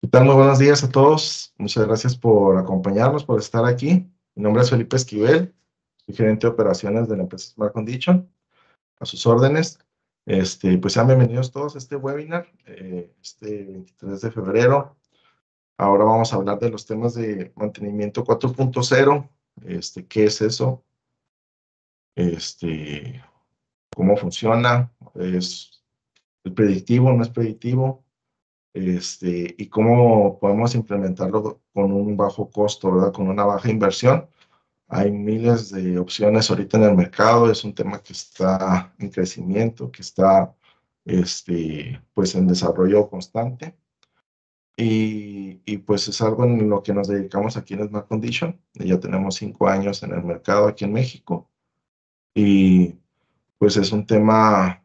¿Qué tal? Muy buenos días a todos. Muchas gracias por acompañarnos, por estar aquí. Mi nombre es Felipe Esquivel, soy gerente de operaciones de la empresa Smart Condition. A sus órdenes. Pues sean bienvenidos todos a este webinar, este 23 de febrero. Ahora vamos a hablar de los temas de mantenimiento 4.0. ¿Qué es eso? ¿Cómo funciona? ¿Es predictivo, no es predictivo? Y cómo podemos implementarlo con un bajo costo, ¿verdad? Con una baja inversión. Hay miles de opciones ahorita en el mercado, es un tema que está en crecimiento, que está pues en desarrollo constante y pues es algo en lo que nos dedicamos aquí en Smart Condition. Ya tenemos 5 años en el mercado aquí en México y pues es un tema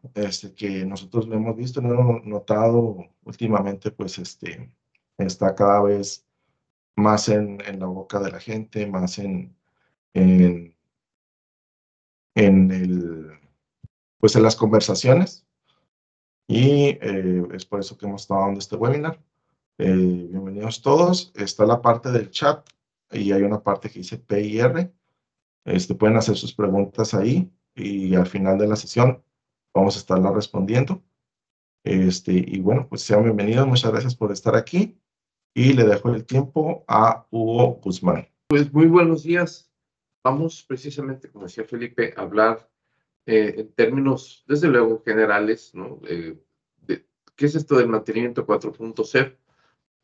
que nosotros lo hemos visto, lo hemos notado últimamente, pues está cada vez más en la boca de la gente, más en, pues en las conversaciones y es por eso que hemos estado dando este webinar. Bienvenidos todos. Está la parte del chat y hay una parte que dice PIR. Pueden hacer sus preguntas ahí y al final de la sesión vamos a estarla respondiendo. Y bueno, pues sean bienvenidos. Muchas gracias por estar aquí y le dejo el tiempo a Hugo Guzmán. Pues muy buenos días. Vamos precisamente, como decía Felipe, a hablar en términos, desde luego, generales, ¿no? ¿Qué es esto del mantenimiento 4.0?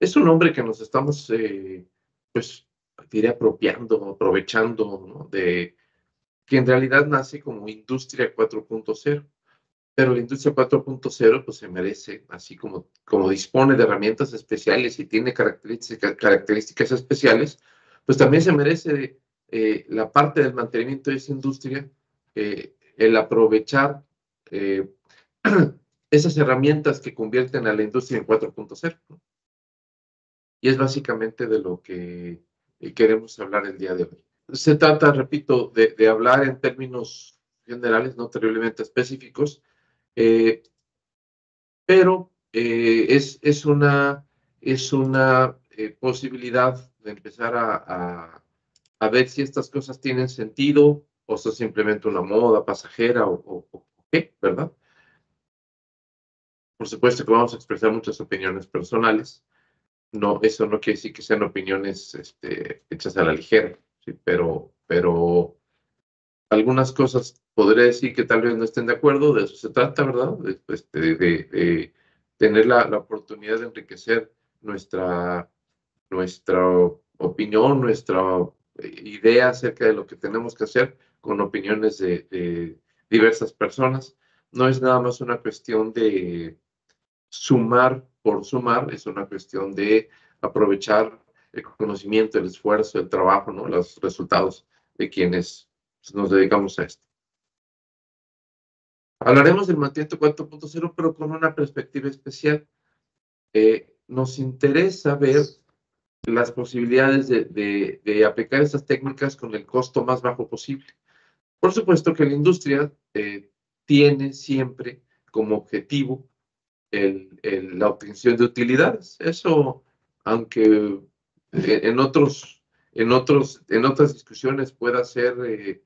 Es un nombre que nos estamos, pues, diré, apropiando, aprovechando, ¿no? De que en realidad nace como industria 4.0, pero la industria 4.0 pues se merece, así como dispone de herramientas especiales y tiene características especiales, pues también se merece la parte del mantenimiento de esa industria, el aprovechar eh, esas herramientas que convierten a la industria en 4.0, ¿no? Y es básicamente de lo que queremos hablar el día de hoy. Se trata, repito, de hablar en términos generales, no terriblemente específicos, eh, pero es una posibilidad de empezar a ver si estas cosas tienen sentido o son simplemente una moda pasajera o qué, ¿verdad? Por supuesto que vamos a expresar muchas opiniones personales. No, eso no quiere decir que sean opiniones hechas a la ligera, ¿sí? Pero algunas cosas podré decir que tal vez no estén de acuerdo, de eso se trata, ¿verdad? De tener la oportunidad de enriquecer nuestra opinión, nuestra idea acerca de lo que tenemos que hacer con opiniones de diversas personas. No es nada más una cuestión de sumar por sumar, es una cuestión de aprovechar el conocimiento, el esfuerzo, el trabajo, ¿no? Los resultados de quienes nos dedicamos a esto. Hablaremos del mantenimiento 4.0, pero con una perspectiva especial. Nos interesa ver las posibilidades de aplicar estas técnicas con el costo más bajo posible. Por supuesto que la industria tiene siempre como objetivo la obtención de utilidades. Eso, aunque en otras discusiones pueda ser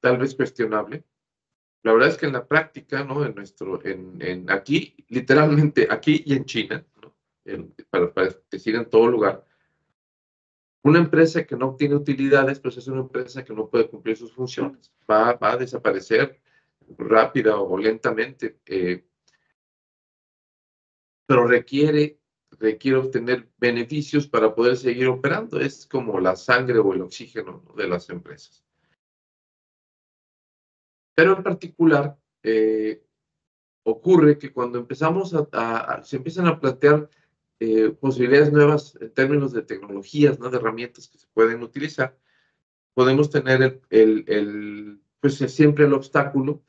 tal vez cuestionable, la verdad es que en la práctica, ¿no? Aquí, literalmente, aquí y en China, ¿no? Para decir en todo lugar, una empresa que no obtiene utilidades, pues es una empresa que no puede cumplir sus funciones. Va a desaparecer rápida o lentamente, pero requiere obtener beneficios para poder seguir operando. Es como la sangre o el oxígeno, ¿no? De las empresas. Pero en particular, ocurre que cuando se empiezan a plantear posibilidades nuevas en términos de tecnologías, ¿no? De herramientas que se pueden utilizar, podemos tener pues siempre el obstáculo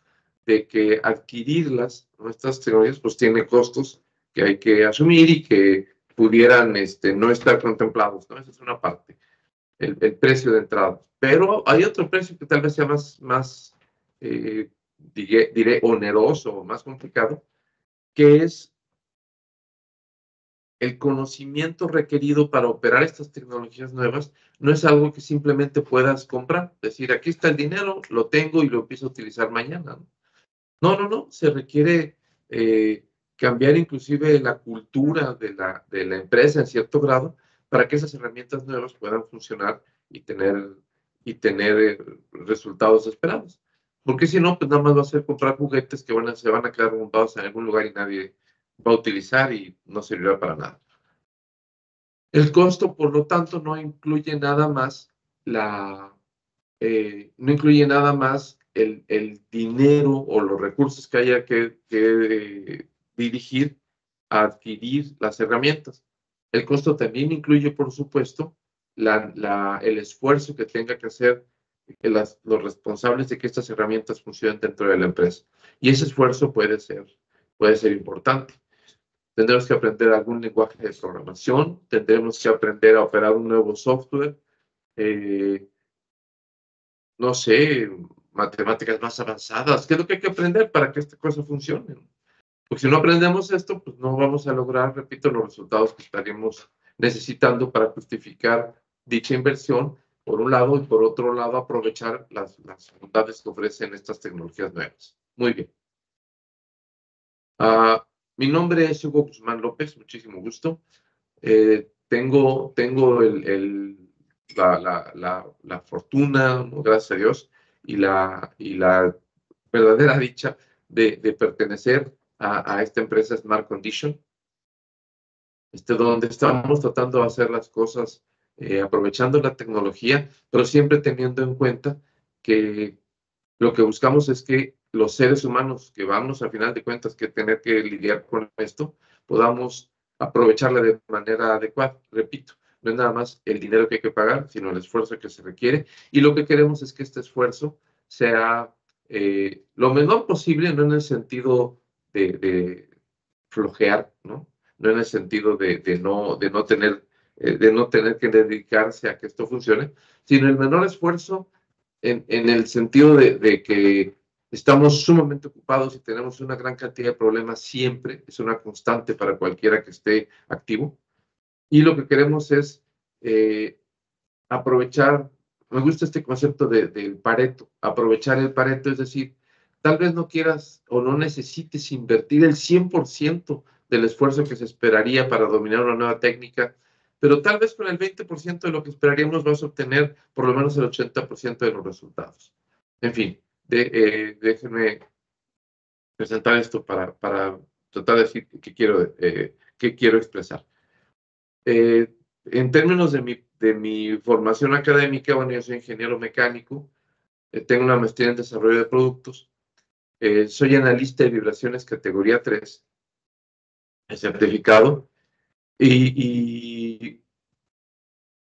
de que adquirirlas, ¿no? Estas tecnologías, pues tiene costos que hay que asumir y que pudieran no estar contemplados, ¿no? Esa es una parte, el precio de entrada. Pero hay otro precio que tal vez sea más diré oneroso o más complicado, que es el conocimiento requerido para operar estas tecnologías nuevas no es algo que simplemente puedas comprar. Es decir, aquí está el dinero, lo tengo y lo empiezo a utilizar mañana, ¿no? No. Se requiere cambiar inclusive la cultura de la empresa en cierto grado para que esas herramientas nuevas puedan funcionar y tener resultados esperados. Porque si no, pues nada más va a ser comprar juguetes que se van a quedar montados en algún lugar y nadie va a utilizar y no servirá para nada. El costo, por lo tanto, no incluye nada más el dinero o los recursos que haya que dirigir a adquirir las herramientas. El costo también incluye, por supuesto, el esfuerzo que tenga que hacer los responsables de que estas herramientas funcionen dentro de la empresa. Y ese esfuerzo puede ser importante. Tendremos que aprender algún lenguaje de programación, tendremos que aprender a operar un nuevo software, no sé, matemáticas más avanzadas. ¿Qué es lo que hay que aprender para que esta cosa funcione? Porque si no aprendemos esto, pues no vamos a lograr, repito, los resultados que estaríamos necesitando para justificar dicha inversión, por un lado, y por otro lado, aprovechar las bondades que ofrecen estas tecnologías nuevas. Muy bien. Mi nombre es Hugo Guzmán López, muchísimo gusto. Tengo la fortuna, ¿no? Gracias a Dios, y la verdadera dicha de pertenecer a esta empresa Smart Condition, donde estamos tratando de hacer las cosas aprovechando la tecnología, pero siempre teniendo en cuenta que lo que buscamos es que los seres humanos que vamos, a final de cuentas, que tener que lidiar con esto, podamos aprovecharla de manera adecuada. Repito, no es nada más el dinero que hay que pagar, sino el esfuerzo que se requiere. Y lo que queremos es que este esfuerzo sea lo menor posible, no en el sentido de flojear, ¿no? No en el sentido de no tener que dedicarse a que esto funcione, sino el menor esfuerzo en el sentido de que estamos sumamente ocupados y tenemos una gran cantidad de problemas siempre, es una constante para cualquiera que esté activo. Y lo que queremos es aprovechar, me gusta este concepto del Pareto, aprovechar el Pareto, es decir, tal vez no quieras o no necesites invertir el 100% del esfuerzo que se esperaría para dominar una nueva técnica, pero tal vez con el 20% de lo que esperaríamos vas a obtener por lo menos el 80% de los resultados. En fin, déjenme presentar esto para tratar de decir qué quiero expresar. En términos de mi formación académica, bueno, yo soy ingeniero mecánico, tengo una maestría en desarrollo de productos, soy analista de vibraciones categoría 3, certificado, y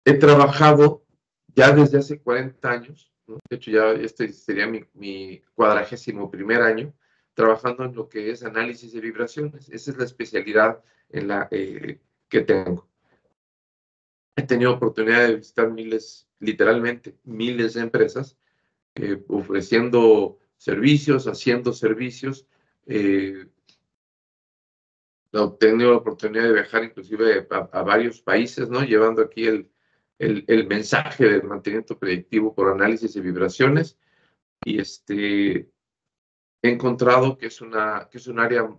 he trabajado ya desde hace 40 años, ¿no? De hecho ya este sería mi 41º año, trabajando en lo que es análisis de vibraciones. Esa es la especialidad que tengo. He tenido oportunidad de visitar literalmente miles de empresas, ofreciendo servicios, haciendo servicios. He tenido la oportunidad de viajar inclusive a varios países, ¿no? Llevando aquí el mensaje del mantenimiento predictivo por análisis de vibraciones. Y he encontrado que es un área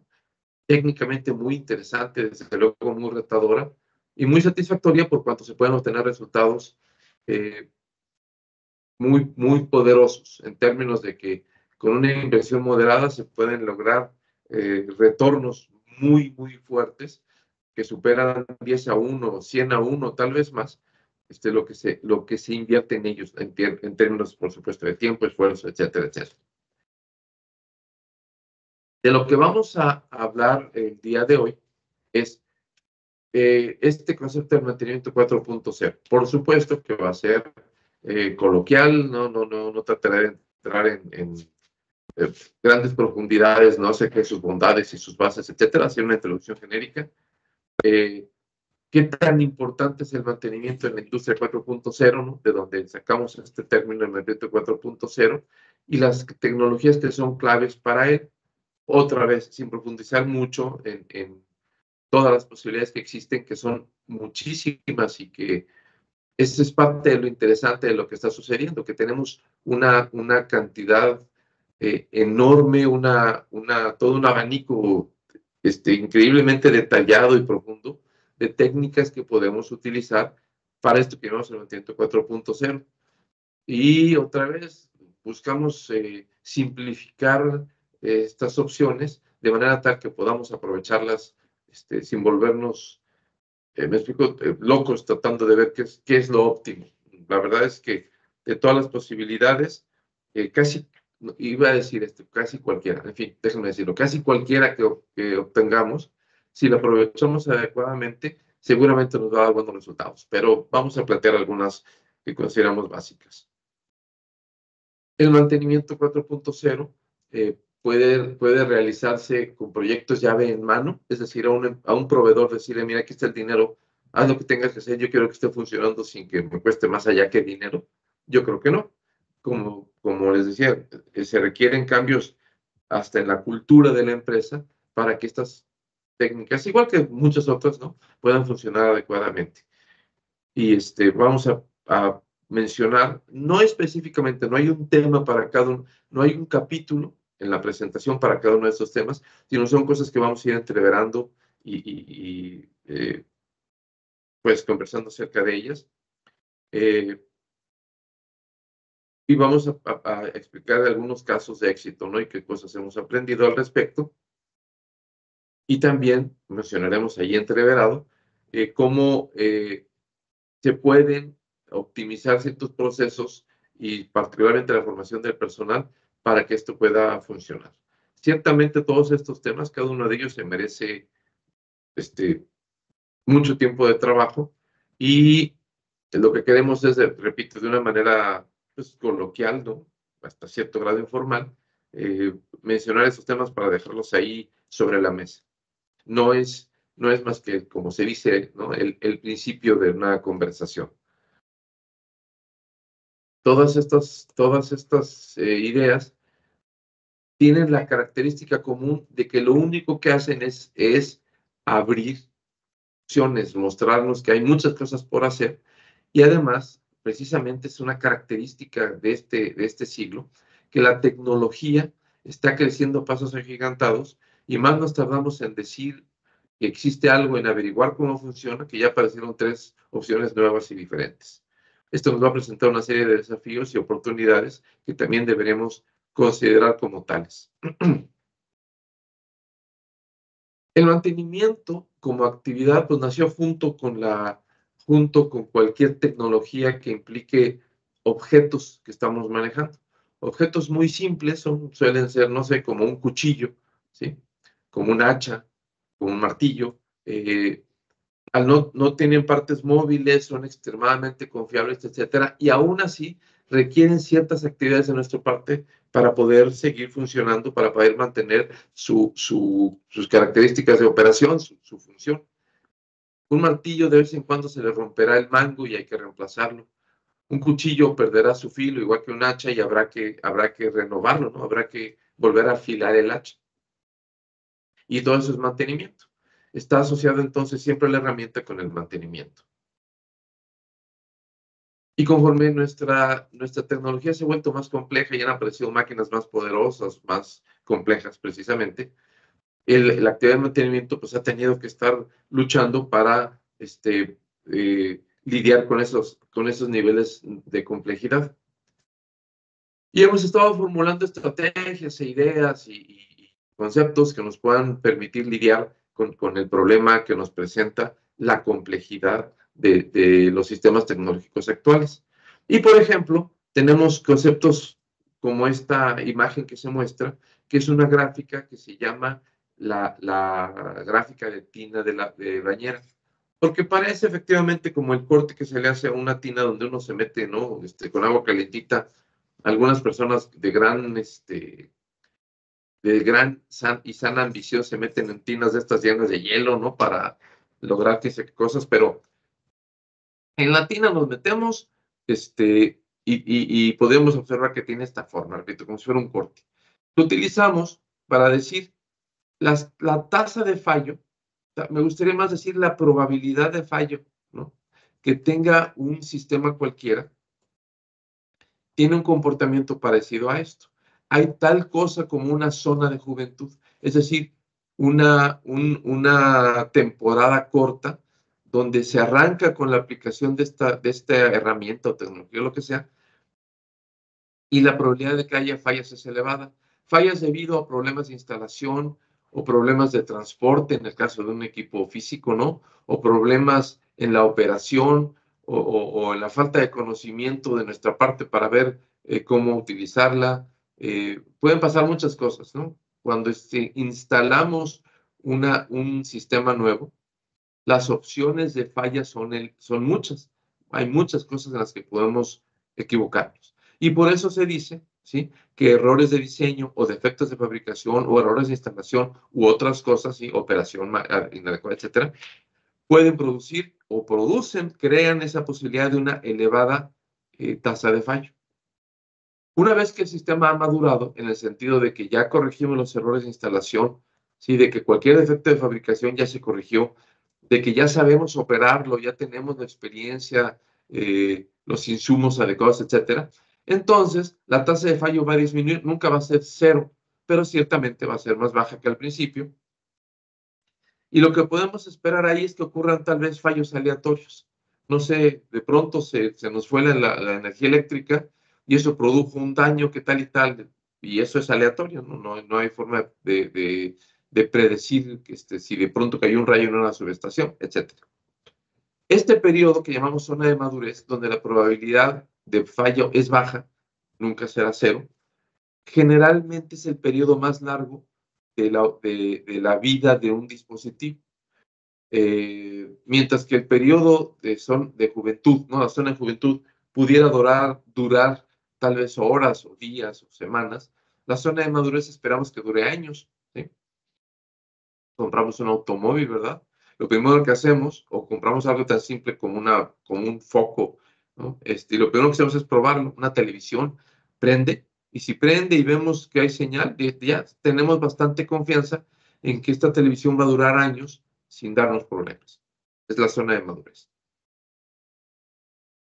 técnicamente muy interesante, desde luego muy retadora y muy satisfactoria por cuanto se pueden obtener resultados muy, muy poderosos en términos de que con una inversión moderada se pueden lograr retornos muy, muy fuertes que superan 10-1, 100-1, tal vez más, lo que se invierte en ellos en términos, por supuesto, de tiempo, esfuerzo, etcétera, etcétera. De lo que vamos a hablar el día de hoy es este concepto del mantenimiento 4.0. Por supuesto que va a ser coloquial, no trataré de entrar en grandes profundidades, no sé qué sus bondades y sus bases, etcétera, hacer una introducción genérica. ¿Qué tan importante es el mantenimiento en la industria 4.0, ¿no? De donde sacamos este término, el mantenimiento 4.0, y las tecnologías que son claves para él? Otra vez, sin profundizar mucho en todas las posibilidades que existen, que son muchísimas y que eso es parte de lo interesante de lo que está sucediendo, que tenemos una cantidad enorme, todo un abanico increíblemente detallado y profundo de técnicas que podemos utilizar para esto que llamamos el mantenimiento 4.0. Y otra vez buscamos simplificar estas opciones de manera tal que podamos aprovecharlas sin volvernos, me explico, locos tratando de ver qué es lo óptimo. La verdad es que de todas las posibilidades, casi, iba a decir casi cualquiera, en fin, déjenme decirlo, casi cualquiera que obtengamos, si la aprovechamos adecuadamente, seguramente nos va a dar buenos resultados. Pero vamos a plantear algunas que consideramos básicas. El mantenimiento 4.0 puede realizarse con proyectos llave en mano, es decir, a un proveedor decirle, mira, aquí está el dinero, haz lo que tengas que hacer, yo quiero que esté funcionando sin que me cueste más allá que dinero. Yo creo que no. Como les decía, se requieren cambios hasta en la cultura de la empresa para que estas técnicas, igual que muchas otras, ¿no?, puedan funcionar adecuadamente. Y vamos a mencionar, no específicamente, no hay un tema para cada uno, no hay un capítulo en la presentación para cada uno de estos temas, sino son cosas que vamos a ir entreverando y pues conversando acerca de ellas. Y vamos a explicar algunos casos de éxito, ¿no? Y qué cosas hemos aprendido al respecto. Y también mencionaremos ahí entreverado cómo se pueden optimizar ciertos procesos y particularmente la formación del personal para que esto pueda funcionar. Ciertamente todos estos temas, cada uno de ellos se merece mucho tiempo de trabajo y lo que queremos es, repito, de una manera pues, coloquial, ¿no?, hasta cierto grado informal, mencionar esos temas para dejarlos ahí sobre la mesa. No es más que, como se dice, ¿no?, el principio de una conversación. Todas estas ideas tienen la característica común de que lo único que hacen es abrir opciones, mostrarnos que hay muchas cosas por hacer y además, precisamente es una característica de este siglo, que la tecnología está creciendo a pasos agigantados y más nos tardamos en decir que existe algo, en averiguar cómo funciona, que ya aparecieron 3 opciones nuevas y diferentes. Esto nos va a presentar una serie de desafíos y oportunidades que también deberemos considerar como tales. El mantenimiento como actividad pues nació junto con cualquier tecnología que implique objetos que estamos manejando. Objetos muy simples suelen ser, no sé, como un cuchillo, ¿sí?, como un hacha, como un martillo. No tienen partes móviles, son extremadamente confiables, etcétera, y aún así requieren ciertas actividades de nuestra parte para poder seguir funcionando, para poder mantener sus características de operación, su función. Un martillo de vez en cuando se le romperá el mango y hay que reemplazarlo. Un cuchillo perderá su filo, igual que un hacha, y habrá que renovarlo, ¿no? Habrá que volver a afilar el hacha. Y todo eso es mantenimiento. Está asociado entonces siempre la herramienta con el mantenimiento. Y conforme nuestra tecnología se ha vuelto más compleja y han aparecido máquinas más poderosas, más complejas precisamente, la actividad de mantenimiento pues ha tenido que estar luchando para lidiar con esos niveles de complejidad. Y hemos estado formulando estrategias e ideas y conceptos que nos puedan permitir lidiar con el problema que nos presenta la complejidad de los sistemas tecnológicos actuales. Y, por ejemplo, tenemos conceptos como esta imagen que se muestra, que es una gráfica que se llama la gráfica de tina de bañera, porque parece efectivamente como el corte que se le hace a una tina donde uno se mete, ¿no?, con agua calentita. Algunas personas de gran y sana ambición se meten en tinas de estas llenas de hielo, ¿no?, para lograr que se cosas, pero en la tina nos metemos y podemos observar que tiene esta forma, repito, como si fuera un corte. Lo utilizamos para decir la tasa de fallo me gustaría más decir la probabilidad de fallo, ¿no? Que tenga un sistema cualquiera, tiene un comportamiento parecido a esto. Hay tal cosa como una zona de juventud, es decir, una temporada corta donde se arranca con la aplicación de esta herramienta o tecnología, lo que sea, y la probabilidad de que haya fallas es elevada. Fallas debido a problemas de instalación o problemas de transporte, en el caso de un equipo físico, ¿no? O problemas en la operación o en la falta de conocimiento de nuestra parte para ver cómo utilizarla. Pueden pasar muchas cosas, ¿no? Cuando instalamos un sistema nuevo, las opciones de fallas son muchas. Hay muchas cosas en las que podemos equivocarnos. Y por eso se dice, ¿sí?, que errores de diseño o defectos de fabricación o errores de instalación u otras cosas, ¿sí?, operación inadecuada, etcétera, pueden producir o crean esa posibilidad de una elevada tasa de fallo. Una vez que el sistema ha madurado, en el sentido de que ya corregimos los errores de instalación, ¿sí?, de que cualquier defecto de fabricación ya se corrigió, de que ya sabemos operarlo, ya tenemos la experiencia, los insumos adecuados, etcétera, entonces la tasa de fallo va a disminuir, nunca va a ser cero, pero ciertamente va a ser más baja que al principio. Y lo que podemos esperar ahí es que ocurran tal vez fallos aleatorios. No sé, de pronto se nos fue la energía eléctrica y eso produjo un daño que tal y tal, y eso es aleatorio, no hay forma de predecir si de pronto cayó un rayo en una subestación, etc. Este periodo que llamamos zona de madurez, donde la probabilidad de fallo es baja, nunca será cero, generalmente es el periodo más largo de la vida de un dispositivo. Mientras que el periodo de juventud, ¿no?, la zona de juventud, pudiera durar tal vez horas o días o semanas, la zona de madurez esperamos que dure años, ¿sí? Compramos un automóvil, ¿verdad? Lo primero que hacemos, o compramos algo tan simple como un foco, ¿no? Y lo primero que hacemos es probarlo, una televisión, prende, y si prende y vemos que hay señal, ya tenemos bastante confianza en que esta televisión va a durar años sin darnos problemas. Es la zona de madurez.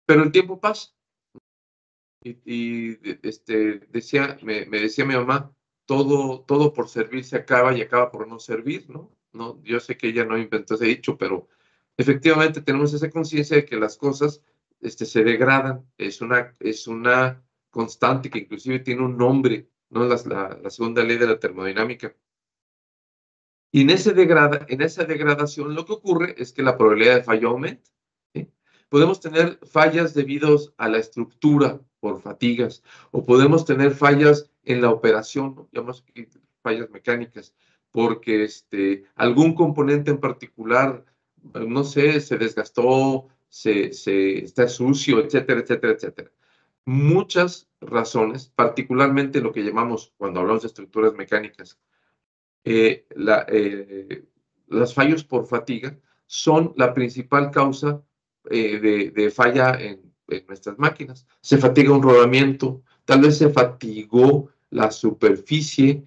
Pero el tiempo pasa. Me decía mi mamá, todo por servir se acaba y acaba por no servir, ¿no? Yo sé que ella no inventó ese dicho, pero efectivamente tenemos esa conciencia de que las cosas se degradan. Es una constante que inclusive tiene un nombre, ¿no? La segunda ley de la termodinámica. Y en esa degradación lo que ocurre es que la probabilidad de fallo aumenta, ¿sí? Podemos tener fallas debidos a la estructura por fatigas, o podemos tener fallas en la operación, ¿no? Llamamos aquí fallas mecánicas, porque algún componente en particular, no sé, se desgastó, está sucio, etcétera, etcétera, etcétera. Muchas razones, particularmente lo que llamamos, cuando hablamos de estructuras mecánicas, los fallos por fatiga son la principal causa de falla en nuestras máquinas. Se fatiga un rodamiento, tal vez se fatigó la superficie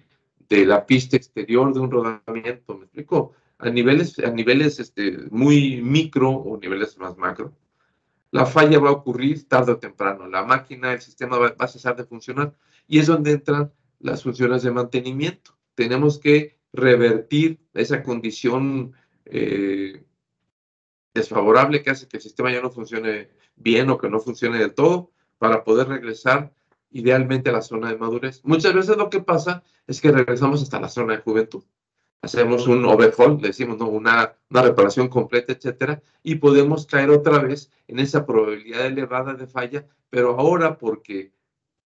de la pista exterior de un rodamiento, ¿me explico? A niveles muy micro o niveles más macro, la falla va a ocurrir tarde o temprano. La máquina, el sistema va a cesar de funcionar y es donde entran las funciones de mantenimiento. Tenemos que revertir esa condición desfavorable que hace que el sistema ya no funcione bien o que no funcione del todo para poder regresar idealmente a la zona de madurez. Muchas veces lo que pasa es que regresamos hasta la zona de juventud. Hacemos un overhaul, le decimos, ¿no?, una reparación completa, etcétera, y podemos caer otra vez en esa probabilidad elevada de falla, pero ahora porque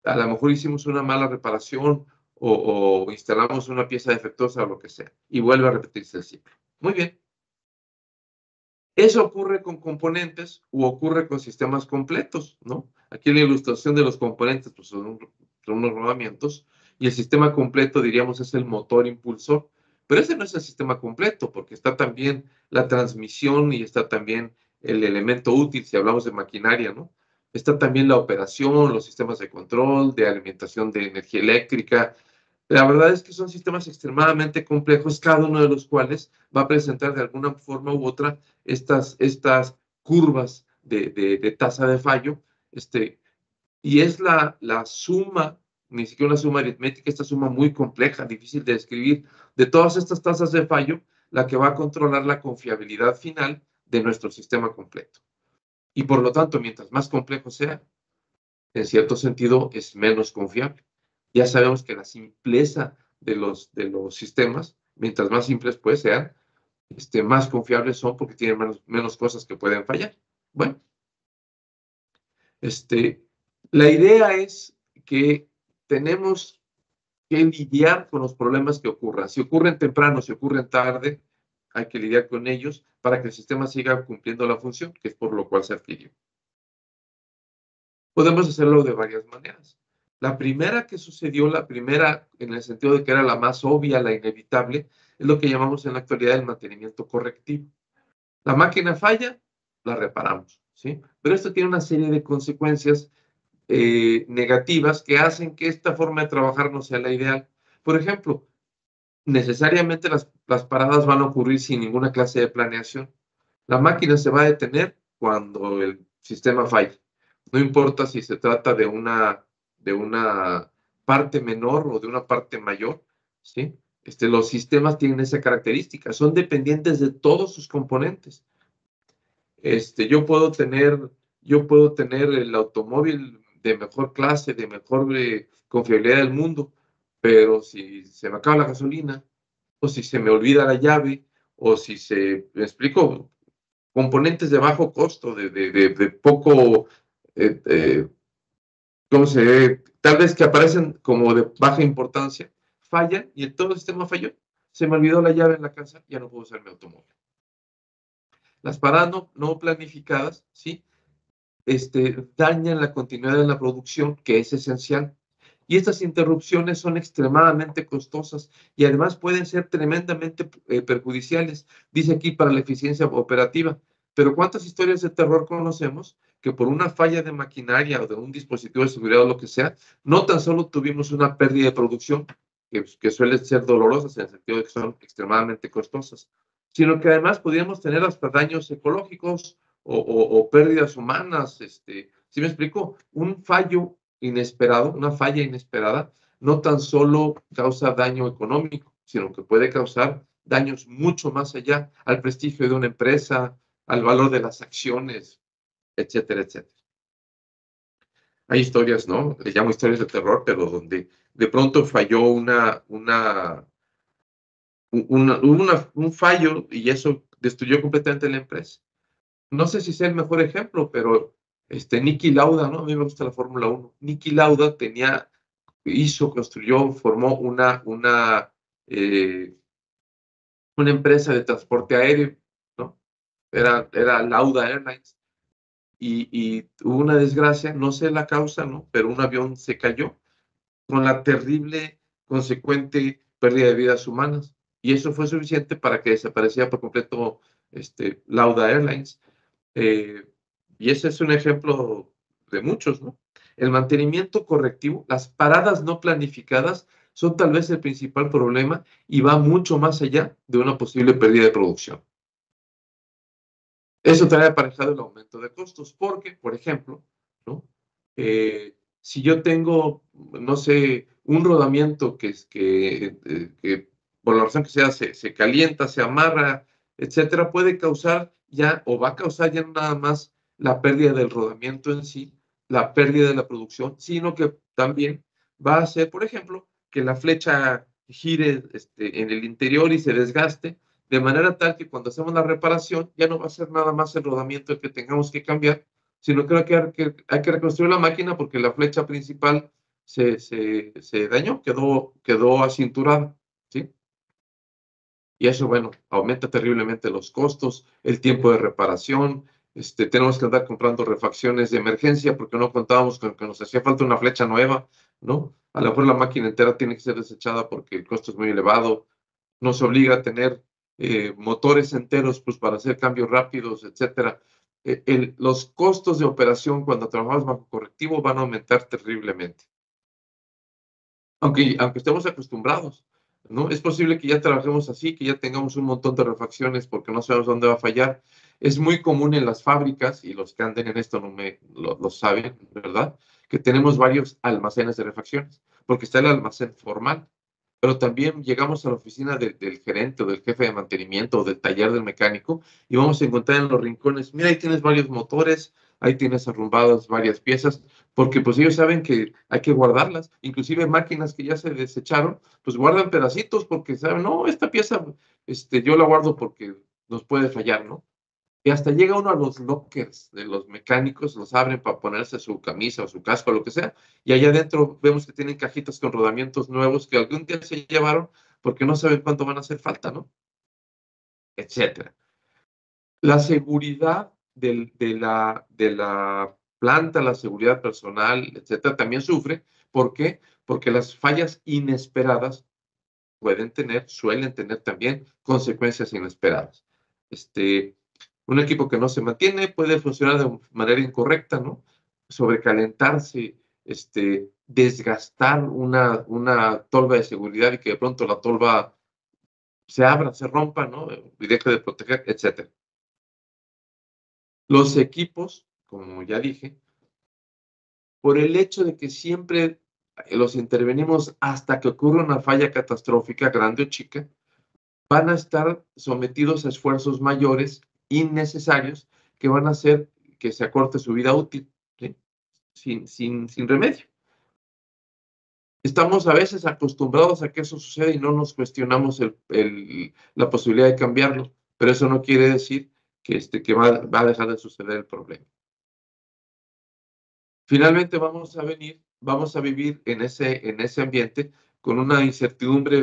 a lo mejor hicimos una mala reparación o instalamos una pieza defectuosa o lo que sea, y vuelve a repetirse el ciclo. Muy bien. Eso ocurre con componentes u ocurre con sistemas completos, ¿no? Aquí la ilustración de los componentes pues son unos rodamientos y el sistema completo, diríamos, es el motor impulsor. Pero ese no es el sistema completo, porque está también la transmisión y está también el elemento útil, si hablamos de maquinaria, ¿no? Está también la operación, los sistemas de control, de alimentación de energía eléctrica. La verdad es que son sistemas extremadamente complejos, cada uno de los cuales va a presentar de alguna forma u otra estas curvas de tasa de fallo, y es la suma, ni siquiera una suma aritmética, esta suma muy compleja, difícil de describir, de todas estas tasas de fallo, la que va a controlar la confiabilidad final de nuestro sistema completo. Y por lo tanto, mientras más complejo sea, en cierto sentido, es menos confiable. Ya sabemos que la simpleza de los sistemas, mientras más simples pues sean, más confiables son porque tienen menos cosas que pueden fallar. Bueno, la idea es que tenemos que lidiar con los problemas que ocurran. Si ocurren temprano, si ocurren tarde, hay que lidiar con ellos para que el sistema siga cumpliendo la función, que es por lo cual se adquirió. Podemos hacerlo de varias maneras. La primera que sucedió, la primera en el sentido de que era la más obvia, la inevitable, es lo que llamamos en la actualidad el mantenimiento correctivo. La máquina falla, la reparamos, ¿sí? Pero esto tiene una serie de consecuencias negativas que hacen que esta forma de trabajar no sea la ideal. Por ejemplo, necesariamente las paradas van a ocurrir sin ninguna clase de planeación. La máquina se va a detener cuando el sistema falle. No importa si se trata de una parte menor o de una parte mayor, ¿sí? Los sistemas tienen esa característica, son dependientes de todos sus componentes. Yo puedo tener el automóvil de mejor clase, de mejor confiabilidad del mundo, pero si se me acaba la gasolina, o si se me olvida la llave, o si me explico, componentes de bajo costo, de poco, ¿cómo se ve? Tal vez que aparecen como de baja importancia, fallan y todo el sistema falló. Se me olvidó la llave en la casa, ya no puedo usar mi automóvil. Las paradas no planificadas, ¿sí? Dañan la continuidad de la producción, que es esencial. Y estas interrupciones son extremadamente costosas y además pueden ser tremendamente perjudiciales, dice aquí, para la eficiencia operativa. Pero ¿cuántas historias de terror conocemos que por una falla de maquinaria o de un dispositivo de seguridad o lo que sea, no tan solo tuvimos una pérdida de producción, que suelen ser dolorosas en el sentido de que son extremadamente costosas, sino que además podríamos tener hasta daños ecológicos o pérdidas humanas? ¿Sí me explico? Un fallo inesperado, una falla inesperada, no tan solo causa daño económico, sino que puede causar daños mucho más allá al prestigio de una empresa, al valor de las acciones, etcétera, etcétera. Hay historias, ¿no? Le llamo historias de terror, pero donde de pronto falló un fallo y eso destruyó completamente la empresa. No sé si sea el mejor ejemplo, pero Niki Lauda, ¿no? A mí me gusta la Fórmula 1. Niki Lauda construyó, formó una empresa de transporte aéreo, ¿no? Era Lauda Airlines. Y hubo una desgracia, no sé la causa, ¿no? Pero un avión se cayó con la terrible, consecuente pérdida de vidas humanas. Y eso fue suficiente para que desapareciera por completo Lauda Airlines. Y ese es un ejemplo de muchos, ¿no? El mantenimiento correctivo, las paradas no planificadas son tal vez el principal problema y va mucho más allá de una posible pérdida de producción. Eso trae aparejado el aumento de costos, porque, por ejemplo, ¿no? Si yo tengo, no sé, un rodamiento que por la razón que sea se calienta, se amarra, etcétera, puede causar ya, o va a causar ya no nada más la pérdida del rodamiento en sí, la pérdida de la producción, sino que también va a hacer, por ejemplo, que la flecha gire en el interior y se desgaste, de manera tal que cuando hacemos la reparación ya no va a ser nada más el rodamiento el que tengamos que cambiar, sino que hay que reconstruir la máquina porque la flecha principal se dañó, quedó acinturada, ¿sí? Y eso, bueno, aumenta terriblemente los costos, el tiempo de reparación. Tenemos que andar comprando refacciones de emergencia porque no contábamos con que nos hacía falta una flecha nueva, ¿no? A lo mejor la máquina entera tiene que ser desechada porque el costo es muy elevado. Nos obliga a tener motores enteros pues, para hacer cambios rápidos, etcétera. Los costos de operación cuando trabajamos bajo correctivo van a aumentar terriblemente. aunque estemos acostumbrados, ¿no? Es posible que ya trabajemos así, que ya tengamos un montón de refacciones porque no sabemos dónde va a fallar. Es muy común en las fábricas, y los que anden en esto no lo saben, ¿verdad? Que tenemos varios almacenes de refacciones, porque está el almacén formal, pero también llegamos a la oficina del gerente o del jefe de mantenimiento o del taller del mecánico y vamos a encontrar en los rincones, mira, ahí tienes varios motores, ahí tienes arrumbadas varias piezas, porque pues ellos saben que hay que guardarlas, inclusive máquinas que ya se desecharon, pues guardan pedacitos porque saben, no, esta pieza, yo la guardo porque nos puede fallar, ¿no? Y hasta llega uno a los lockers de los mecánicos, los abren para ponerse su camisa o su casco o lo que sea, y allá adentro vemos que tienen cajitas con rodamientos nuevos que algún día se llevaron porque no saben cuánto van a hacer falta, ¿no? Etcétera. La seguridad de la planta, la seguridad personal, etcétera, también sufre. ¿Por qué? Porque las fallas inesperadas suelen tener también consecuencias inesperadas. Un equipo que no se mantiene puede funcionar de manera incorrecta, ¿no? Sobrecalentarse, desgastar una tolva de seguridad y que de pronto la tolva se abra, se rompa, ¿no? Y deje de proteger, etcétera. Los equipos, como ya dije, por el hecho de que siempre los intervenimos hasta que ocurre una falla catastrófica, grande o chica, van a estar sometidos a esfuerzos mayores, innecesarios, que van a hacer que se acorte su vida útil, ¿sí? Sin remedio. Estamos a veces acostumbrados a que eso suceda y no nos cuestionamos la posibilidad de cambiarlo, pero eso no quiere decir que va a dejar de suceder el problema. Finalmente vamos a vivir en ese ambiente con una incertidumbre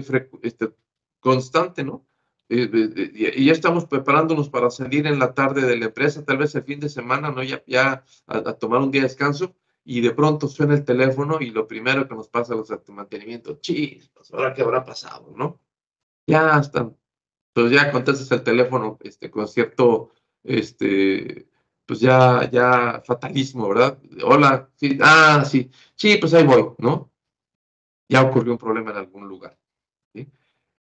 constante, ¿no? Y ya estamos preparándonos para salir en la tarde de la empresa, tal vez el fin de semana, ¿no? Ya a tomar un día de descanso, y de pronto suena el teléfono y lo primero que nos pasa a los de mantenimiento, chispas, ¿ahora qué habrá pasado, no? Ya están. Entonces ya contestas el teléfono con cierto, pues ya fatalismo, ¿verdad? Hola, sí, sí, sí, pues ahí voy, ¿no? Ya ocurrió un problema en algún lugar, ¿sí?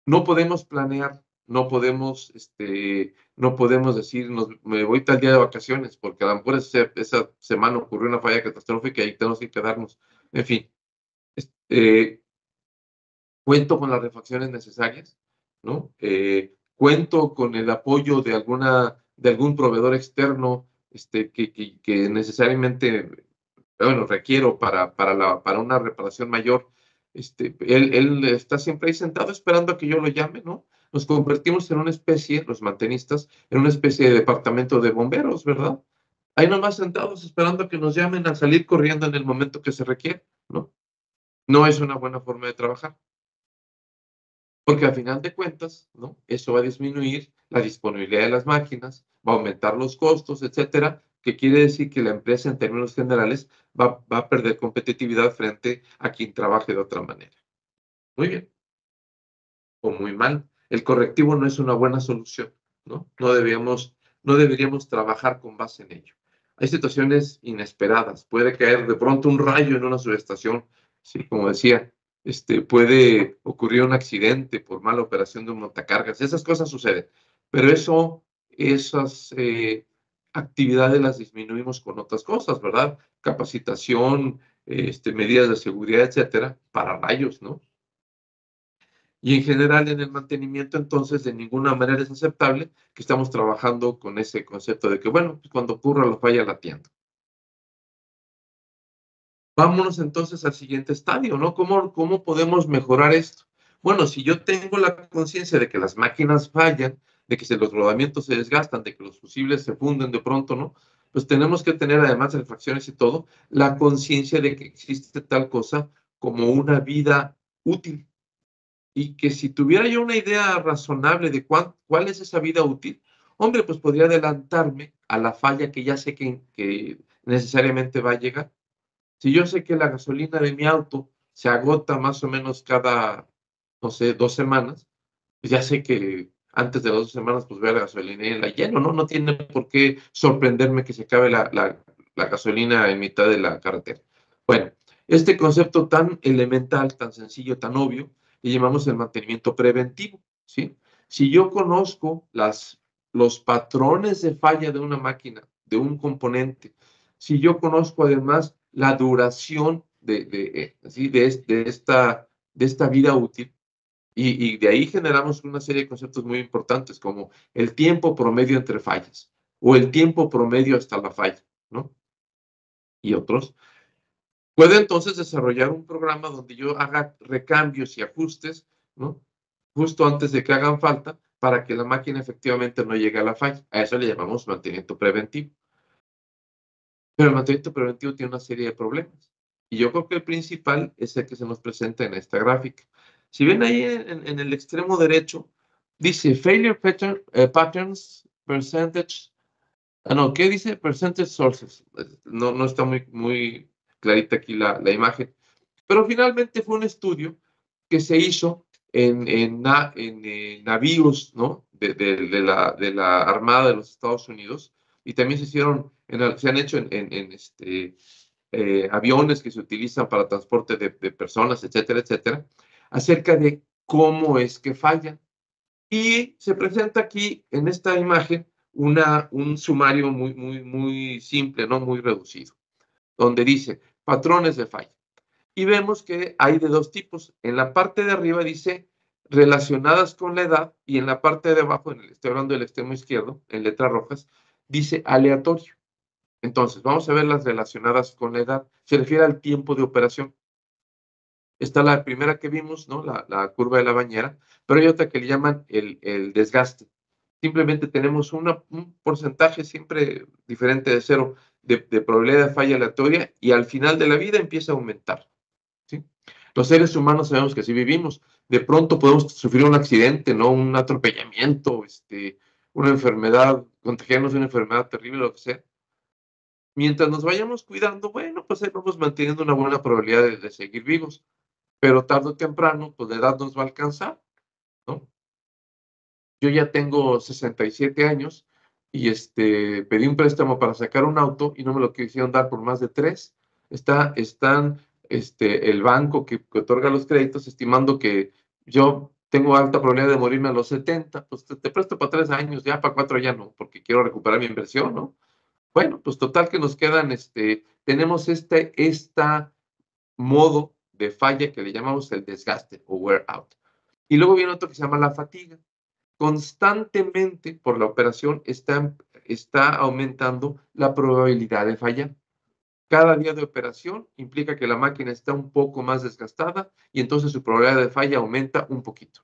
No podemos planear, no podemos decir, me voy tal día de vacaciones, porque a lo mejor esa semana ocurrió una falla catastrófica y tenemos que quedarnos. En fin, cuento con las refacciones necesarias, ¿no? Cuento con el apoyo de algún proveedor externo que necesariamente, bueno, requiero para una reparación mayor. Él está siempre ahí sentado esperando a que yo lo llame, ¿no? Nos convertimos en una especie, los mantenistas, en una especie de departamento de bomberos, ¿verdad? Ahí nomás sentados esperando a que nos llamen a salir corriendo en el momento que se requiere, ¿no? No es una buena forma de trabajar. Porque al final de cuentas, ¿no? Eso va a disminuir la disponibilidad de las máquinas, va a aumentar los costos, etcétera, que quiere decir que la empresa en términos generales va a perder competitividad frente a quien trabaje de otra manera. Muy bien o muy mal. El correctivo no es una buena solución, ¿no? No deberíamos trabajar con base en ello. Hay situaciones inesperadas. Puede caer de pronto un rayo en una subestación, sí, como decía, puede ocurrir un accidente por mala operación de un montacargas. Esas cosas suceden, pero esas actividades las disminuimos con otras cosas, ¿verdad? Capacitación, medidas de seguridad, etcétera, para rayos, ¿no? Y en general en el mantenimiento, entonces, de ninguna manera es aceptable que estamos trabajando con ese concepto de que, bueno, pues cuando ocurra la falla la atiendo. Vámonos entonces al siguiente estadio, ¿no? ¿Cómo podemos mejorar esto? Bueno, si yo tengo la conciencia de que las máquinas fallan, de que los rodamientos se desgastan, de que los fusibles se funden de pronto, ¿no? Pues tenemos que tener, además de refacciones y todo, la conciencia de que existe tal cosa como una vida útil. Y que si tuviera yo una idea razonable de cuál es esa vida útil, hombre, pues podría adelantarme a la falla que ya sé que necesariamente va a llegar. Si yo sé que la gasolina de mi auto se agota más o menos cada, no sé, 2 semanas, pues ya sé que antes de las 2 semanas, pues voy a la gasolina y la lleno, ¿no? No tiene por qué sorprenderme que se acabe la gasolina en mitad de la carretera. Bueno, Este concepto tan elemental, tan sencillo, tan obvio, le llamamos el mantenimiento preventivo, ¿sí? Si yo conozco los patrones de falla de una máquina, de un componente, si yo conozco además la duración de esta vida útil, y de ahí generamos una serie de conceptos muy importantes, como el tiempo promedio entre fallas, o el tiempo promedio hasta la falla, ¿no? Y otros. Puede entonces desarrollar un programa donde yo haga recambios y ajustes, ¿no? Justo antes de que hagan falta, para que la máquina efectivamente no llegue a la falla. A eso le llamamos mantenimiento preventivo. Pero el mantenimiento preventivo tiene una serie de problemas. Y yo creo que el principal es el que se nos presenta en esta gráfica. Si ven ahí en el extremo derecho, dice failure patterns, percentage. No, ¿qué dice? Percentage sources. No está muy clarita aquí la imagen. Pero finalmente fue un estudio que se hizo en navíos, ¿no? de la Armada de los Estados Unidos, y también se han hecho en aviones que se utilizan para transporte de personas, etcétera, etcétera, acerca de cómo es que fallan. Y se presenta aquí en esta imagen un sumario muy simple, ¿no? Muy reducido, donde dice patrones de falla. Y vemos que hay de dos tipos. En la parte de arriba dice relacionadas con la edad, y en la parte de abajo, estoy hablando del extremo izquierdo, en letras rojas, dice aleatorio. Entonces, vamos a ver las relacionadas con la edad. Se refiere al tiempo de operación. Está la primera que vimos, ¿no? La curva de la bañera, pero hay otra que le llaman el desgaste. Simplemente tenemos un porcentaje siempre diferente de cero de probabilidad de falla aleatoria, y al final de la vida empieza a aumentar, ¿sí? Los seres humanos sabemos que así vivimos. De pronto podemos sufrir un accidente, ¿no? Un atropellamiento, una enfermedad, contagiarnos de una enfermedad terrible, lo que sea. Mientras nos vayamos cuidando, bueno, pues ahí vamos manteniendo una buena probabilidad de seguir vivos. Pero tarde o temprano, pues la edad nos va a alcanzar, ¿no? Yo ya tengo 67 años y pedí un préstamo para sacar un auto y no me lo quisieron dar por más de 3. Están el banco que otorga los créditos estimando que yo tengo alta probabilidad de morirme a los 70, pues te presto para 3 años, ya para 4 ya no, porque quiero recuperar mi inversión, ¿no? Bueno, pues total que nos quedan, tenemos esta modo de falla que le llamamos el desgaste o wear out. Y luego viene otro que se llama la fatiga. Constantemente por la operación está aumentando la probabilidad de fallar. Cada día de operación implica que la máquina está un poco más desgastada y entonces su probabilidad de falla aumenta un poquito.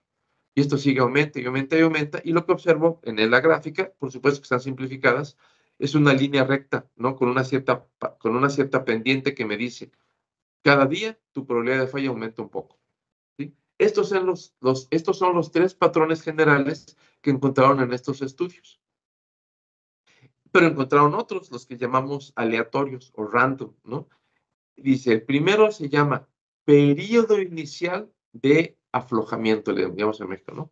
Y esto sigue, aumenta y aumenta y aumenta. Y lo que observo en la gráfica, por supuesto que están simplificadas, es una línea recta, ¿no? Con una cierta pendiente que me dice, cada día tu probabilidad de falla aumenta un poco, ¿sí? Estos son los 3 patrones generales que encontraron en estos estudios. Pero encontraron otros, los que llamamos aleatorios o random, ¿no? Dice, el primero se llama periodo inicial de aflojamiento, le llamamos en México, ¿no?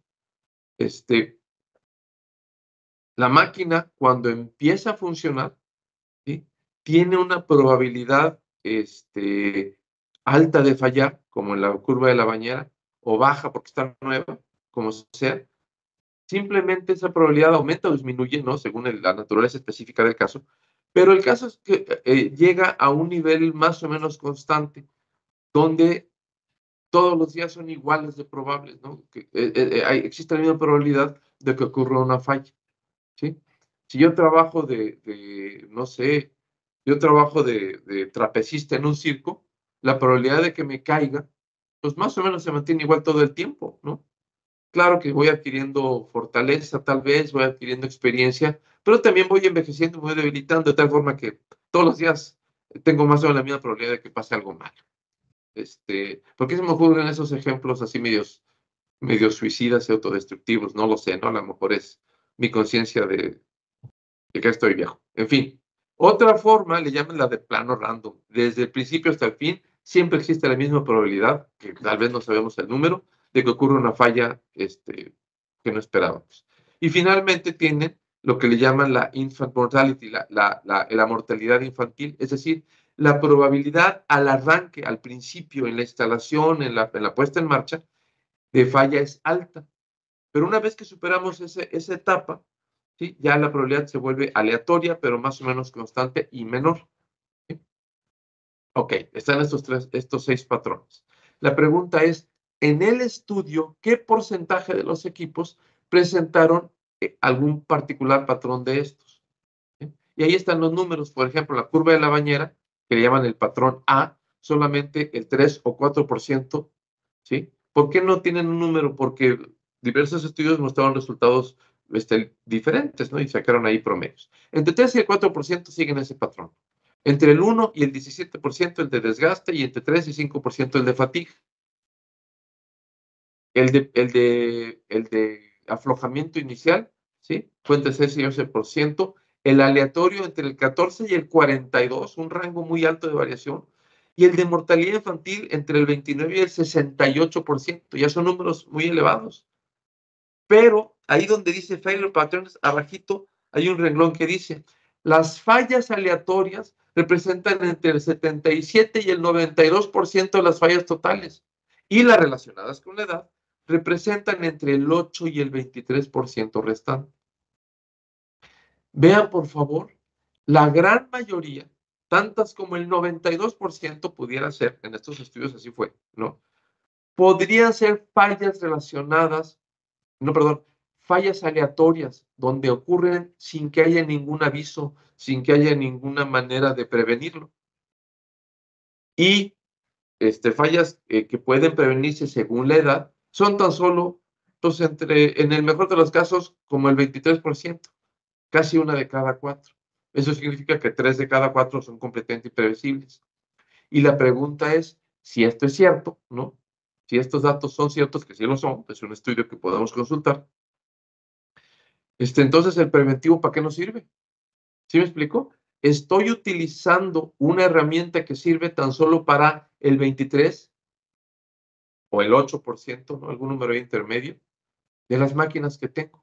La máquina, cuando empieza a funcionar, ¿sí? Tiene una probabilidad alta de fallar, como en la curva de la bañera, o baja porque está nueva, como sea. Simplemente esa probabilidad aumenta o disminuye, ¿no? Según la naturaleza específica del caso. Pero el caso es que llega a un nivel más o menos constante, donde todos los días son iguales de probables, ¿no? Que, existe la misma probabilidad de que ocurra una falla, ¿sí? Si yo trabajo no sé, yo trabajo de trapecista en un circo, la probabilidad de que me caiga, pues más o menos se mantiene igual todo el tiempo, ¿no? Claro que voy adquiriendo fortaleza, tal vez, voy adquiriendo experiencia, pero también voy envejeciendo, me voy debilitando de tal forma que todos los días tengo más o menos la misma probabilidad de que pase algo malo. ¿Por qué se me ocurren esos ejemplos así medio suicidas y autodestructivos? No lo sé, ¿no? A lo mejor es mi conciencia de que estoy viejo. En fin, otra forma le llaman la de plano random. Desde el principio hasta el fin, siempre existe la misma probabilidad, que tal vez no sabemos el número, de que ocurra una falla que no esperábamos. Y finalmente tienen lo que le llaman la infant mortality, la mortalidad infantil, es decir, la probabilidad al arranque, al principio, en la instalación, en la puesta en marcha, de falla es alta. Pero una vez que superamos esa etapa, ¿sí? Ya la probabilidad se vuelve aleatoria, pero más o menos constante y menor. ¿Sí? Ok, están estos 6 patrones. La pregunta es, en el estudio, ¿qué porcentaje de los equipos presentaron algún particular patrón de estos? ¿Sí? Y ahí están los números. Por ejemplo, la curva de la bañera, que le llaman el patrón A, solamente el 3 o 4%. ¿Sí? ¿Por qué no tienen un número? Porque diversos estudios mostraron resultados diferentes, ¿no? Y sacaron ahí promedios. Entre 3 y el 4% siguen ese patrón. Entre el 1 y el 17% el de desgaste y entre 3 y 5% el de fatiga. El de aflojamiento inicial, ¿sí? Fue entre 6 y 11%. El aleatorio entre el 14 y el 42, un rango muy alto de variación. Y el de mortalidad infantil entre el 29 y el 68%. Ya son números muy elevados. Pero ahí donde dice failure patterns, abajito hay un renglón que dice, las fallas aleatorias representan entre el 77 y el 92% de las fallas totales. Y las relacionadas con la edad representan entre el 8 y el 23% restante. Vean, por favor, la gran mayoría, tantas como el 92% pudiera ser, en estos estudios así fue, ¿no? Podrían ser fallas relacionadas, no, perdón, fallas aleatorias, donde ocurren sin que haya ningún aviso, sin que haya ninguna manera de prevenirlo. Y fallas que pueden prevenirse según la edad, son tan solo, pues, en el mejor de los casos, como el 23%, casi una de cada 4. Eso significa que 3 de cada 4 son completamente imprevisibles. Y la pregunta es, si esto es cierto, ¿no? Si estos datos son ciertos, que sí lo son, es un estudio que podemos consultar, entonces el preventivo, ¿para qué nos sirve? ¿Sí me explico? Estoy utilizando una herramienta que sirve tan solo para el 23 o el 8%, ¿no? Algún número intermedio de las máquinas que tengo.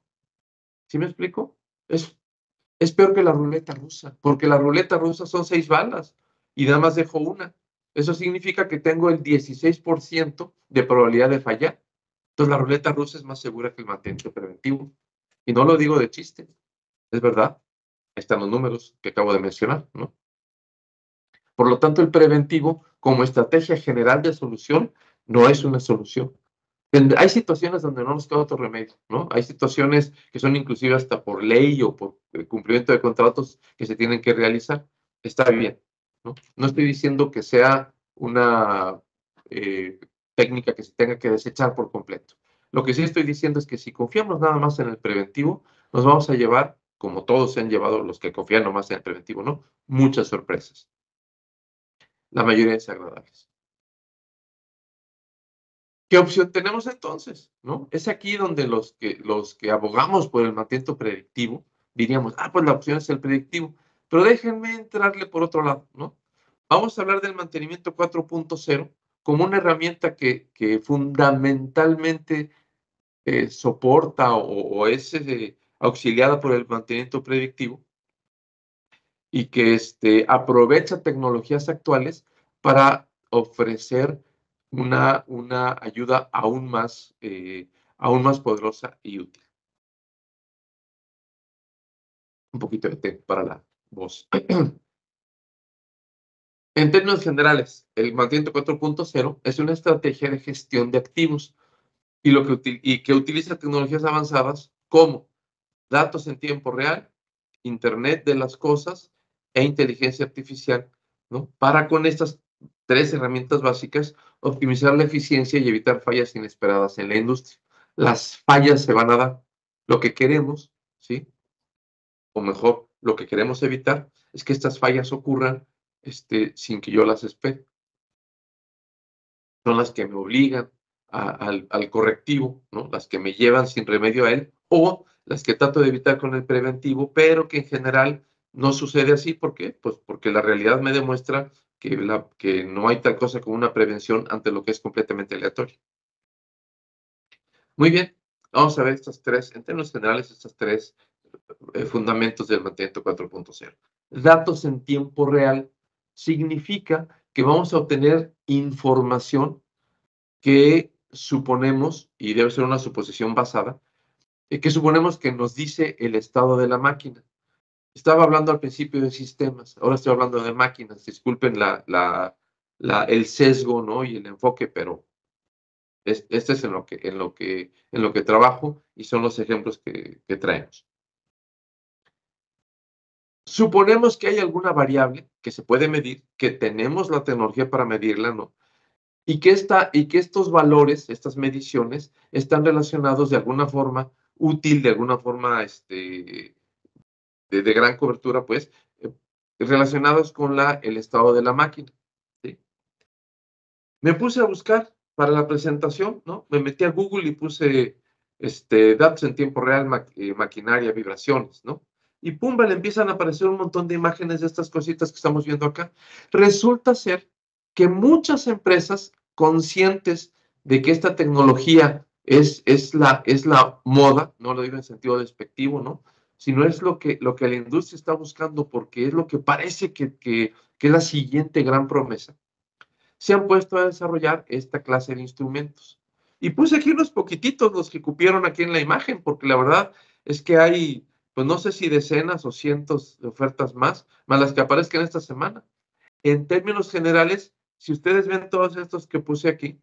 ¿Sí me explico? Es peor que la ruleta rusa, porque la ruleta rusa son 6 balas y nada más dejo una. Eso significa que tengo el 16% de probabilidad de fallar. Entonces la ruleta rusa es más segura que el mantenimiento preventivo. Y no lo digo de chiste, es verdad. Están los números que acabo de mencionar, ¿no? Por lo tanto, el preventivo, como estrategia general de solución, no es una solución. Hay situaciones donde no nos queda otro remedio, ¿no? Hay situaciones que son inclusive hasta por ley o por cumplimiento de contratos que se tienen que realizar. Está bien, ¿no? No estoy diciendo que sea una técnica que se tenga que desechar por completo. Lo que sí estoy diciendo es que si confiamos nada más en el preventivo, nos vamos a llevar, como todos se han llevado los que confían nomás en el preventivo, ¿no? Muchas sorpresas. La mayoría desagradables. ¿Qué opción tenemos entonces? ¿No? Es aquí donde los que abogamos por el mantenimiento predictivo diríamos, pues la opción es el predictivo. Pero déjenme entrarle por otro lado, ¿no? Vamos a hablar del mantenimiento 4.0 como una herramienta que fundamentalmente soporta o es auxiliada por el mantenimiento predictivo y que aprovecha tecnologías actuales para ofrecer una ayuda aún más poderosa y útil. Un poquito de té para la voz. En términos generales, el mantenimiento 4.0 es una estrategia de gestión de activos y que utiliza tecnologías avanzadas como datos en tiempo real, Internet de las cosas e inteligencia artificial, ¿no? Para con estas 3 herramientas básicas optimizar la eficiencia y evitar fallas inesperadas en la industria. Las fallas se van a dar. Lo que queremos, ¿sí? O mejor, lo que queremos evitar es que estas fallas ocurran sin que yo las espere. Son las que me obligan al correctivo, ¿no? Las que me llevan sin remedio a él, o las que trato de evitar con el preventivo, pero que en general no sucede así. ¿Por qué? Pues porque la realidad me demuestra que no hay tal cosa como una prevención ante lo que es completamente aleatorio. Muy bien, vamos a ver en términos generales, estos 3 fundamentos del mantenimiento 4.0. Datos en tiempo real significa que vamos a obtener información que suponemos, y debe ser una suposición basada, que suponemos que nos dice el estado de la máquina. Estaba hablando al principio de sistemas, ahora estoy hablando de máquinas. Disculpen el sesgo, ¿no? Y el enfoque, pero este es en lo que trabajo y son los ejemplos que traemos. Suponemos que hay alguna variable que se puede medir, que tenemos la tecnología para medirla, ¿no? Y que estos valores, estas mediciones, están relacionados de alguna forma útil, de alguna forma de gran cobertura, pues, relacionados con el estado de la máquina, ¿sí? Me puse a buscar para la presentación, ¿no? Me metí a Google y puse datos en tiempo real, maquinaria, vibraciones, ¿no? Y pumba, le empiezan a aparecer un montón de imágenes de estas cositas que estamos viendo acá. Resulta ser que muchas empresas conscientes de que esta tecnología es la moda, no lo digo en sentido despectivo, ¿no? Sino es lo que la industria está buscando porque es lo que parece que es la siguiente gran promesa, se han puesto a desarrollar esta clase de instrumentos. Y puse aquí unos poquititos, los que cupieron aquí en la imagen, porque la verdad es que hay, pues no sé si decenas o cientos de ofertas más las que aparezcan esta semana. En términos generales, si ustedes ven todos estos que puse aquí,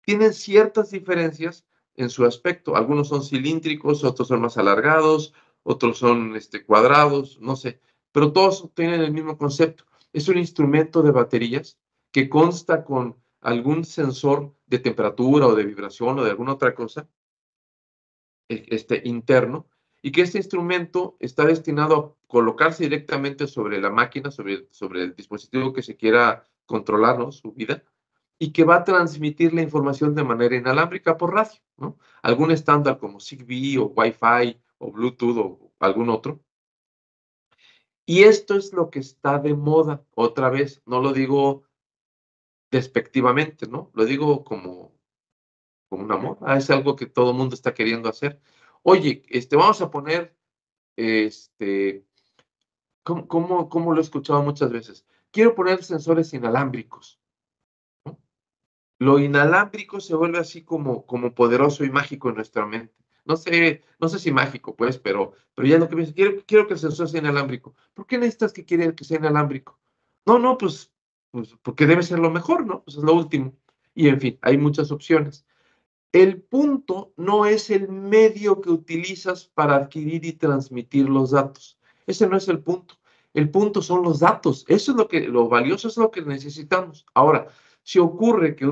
tienen ciertas diferencias en su aspecto. Algunos son cilíndricos, otros son más alargados, otros son cuadrados, no sé, pero todos tienen el mismo concepto. Es un instrumento de baterías que consta con algún sensor de temperatura o de vibración o de alguna otra cosa interno, y que este instrumento está destinado a colocarse directamente sobre la máquina, sobre el dispositivo que se quiera controlar, ¿no? Su vida, y que va a transmitir la información de manera inalámbrica por radio, ¿no? Algún estándar como Zigbee o Wi-Fi o Bluetooth o algún otro. Y esto es lo que está de moda, otra vez, no lo digo despectivamente, ¿no? Lo digo como una moda, es algo que todo el mundo está queriendo hacer. Oye, vamos a poner, ¿cómo lo he escuchado muchas veces? Quiero poner sensores inalámbricos, ¿no? Lo inalámbrico se vuelve así como poderoso y mágico en nuestra mente. No sé si mágico, pues, pero ya es lo que me dice, quiero que el sensor sea inalámbrico. ¿Por qué necesitas que sea inalámbrico? No, pues, porque debe ser lo mejor, ¿no? Pues es lo último. Y en fin, hay muchas opciones. El punto no es el medio que utilizas para adquirir y transmitir los datos. Ese no es el punto. El punto son los datos. Eso es lo valioso, es lo que necesitamos. Ahora, si ocurre que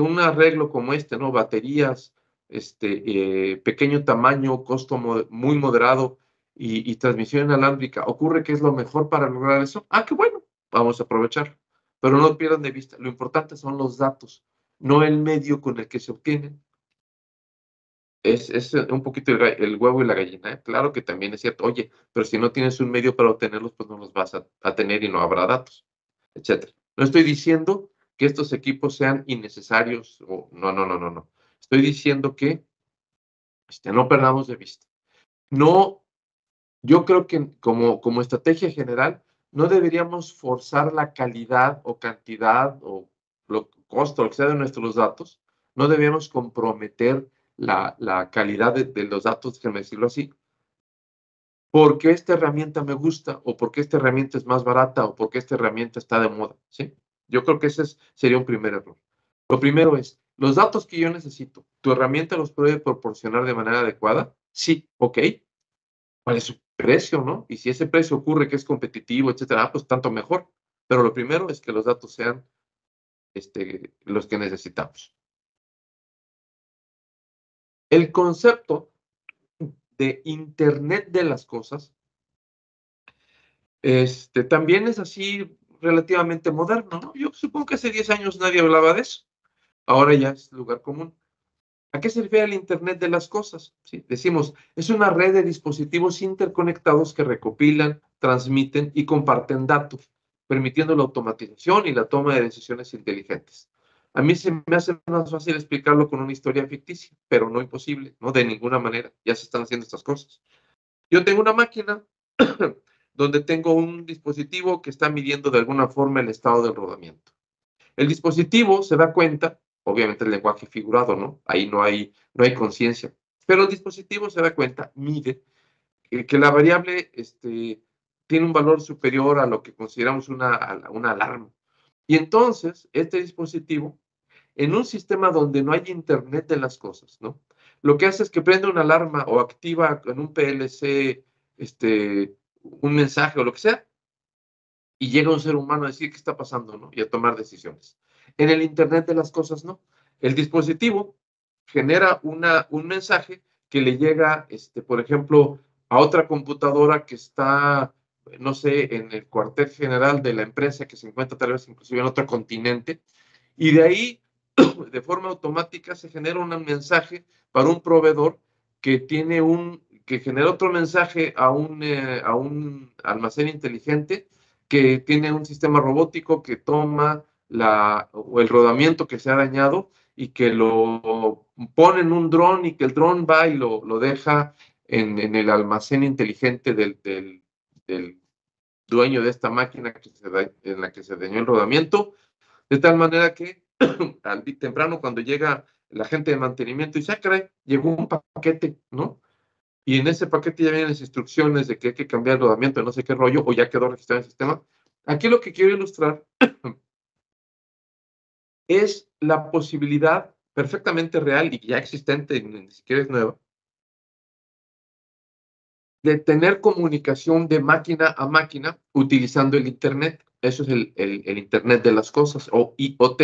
un arreglo como ¿no? Baterías, pequeño tamaño, costo muy moderado y transmisión inalámbrica, ocurre que es lo mejor para lograr eso, qué bueno, vamos a aprovecharlo. Pero no pierdan de vista, lo importante son los datos, no el medio con el que se obtienen. Es un poquito el huevo y la gallina, ¿eh? Claro que también es cierto. Oye, pero si no tienes un medio para obtenerlos, pues no los vas a tener y no habrá datos, etcétera. No estoy diciendo que estos equipos sean innecesarios o no. Estoy diciendo que no perdamos de vista. No, yo creo que como estrategia general, no deberíamos forzar la calidad o cantidad o costo, lo que sea de nuestros datos. No debemos comprometer la calidad de los datos, déjenme decirlo así, porque esta herramienta me gusta o porque esta herramienta es más barata o porque esta herramienta está de moda, ¿sí? Yo creo que ese sería un primer error. Lo primero es, los datos que yo necesito, ¿tu herramienta los puede proporcionar de manera adecuada? Sí, ok. ¿Cuál es su precio, no? Y si ese precio ocurre que es competitivo, etcétera, pues tanto mejor. Pero lo primero es que los datos sean los que necesitamos. El concepto de Internet de las cosas también es así relativamente moderno, ¿no? Yo supongo que hace 10 años nadie hablaba de eso. Ahora ya es lugar común. ¿A qué se refiere el Internet de las cosas? ¿Sí? Decimos, es una red de dispositivos interconectados que recopilan, transmiten y comparten datos, permitiendo la automatización y la toma de decisiones inteligentes. A mí se me hace más fácil explicarlo con una historia ficticia, pero no imposible, no de ninguna manera. Ya se están haciendo estas cosas. Yo tengo una máquina donde tengo un dispositivo que está midiendo de alguna forma el estado del rodamiento. El dispositivo se da cuenta, obviamente el lenguaje figurado, ¿no? Ahí no hay conciencia, pero el dispositivo se da cuenta, mide, que la variable tiene un valor superior a lo que consideramos una alarma. Y entonces, este dispositivo, en un sistema donde no hay Internet de las cosas, ¿no? Lo que hace es que prende una alarma o activa en un PLC un mensaje o lo que sea, y llega un ser humano a decir qué está pasando, ¿no? Y a tomar decisiones. En el Internet de las cosas, no. El dispositivo genera un mensaje que le llega, por ejemplo, a otra computadora que está, no sé, en el cuartel general de la empresa que se encuentra tal vez inclusive en otro continente, y de ahí, de forma automática, se genera un mensaje para un proveedor que genera otro mensaje a un almacén inteligente que tiene un sistema robótico que toma el rodamiento que se ha dañado y que lo pone en un dron y que el dron va y lo deja en el almacén inteligente del dueño de esta máquina en la que se dañó el rodamiento, de tal manera que temprano cuando llega la gente de mantenimiento y dice, ah, caray, llegó un paquete, ¿no? Y en ese paquete ya vienen las instrucciones de que hay que cambiar el rodamiento de no sé qué rollo, o ya quedó registrado en el sistema. Aquí lo que quiero ilustrar es la posibilidad perfectamente real y ya existente, ni siquiera es nueva, de tener comunicación de máquina a máquina utilizando el Internet. Eso es el Internet de las cosas, o IoT,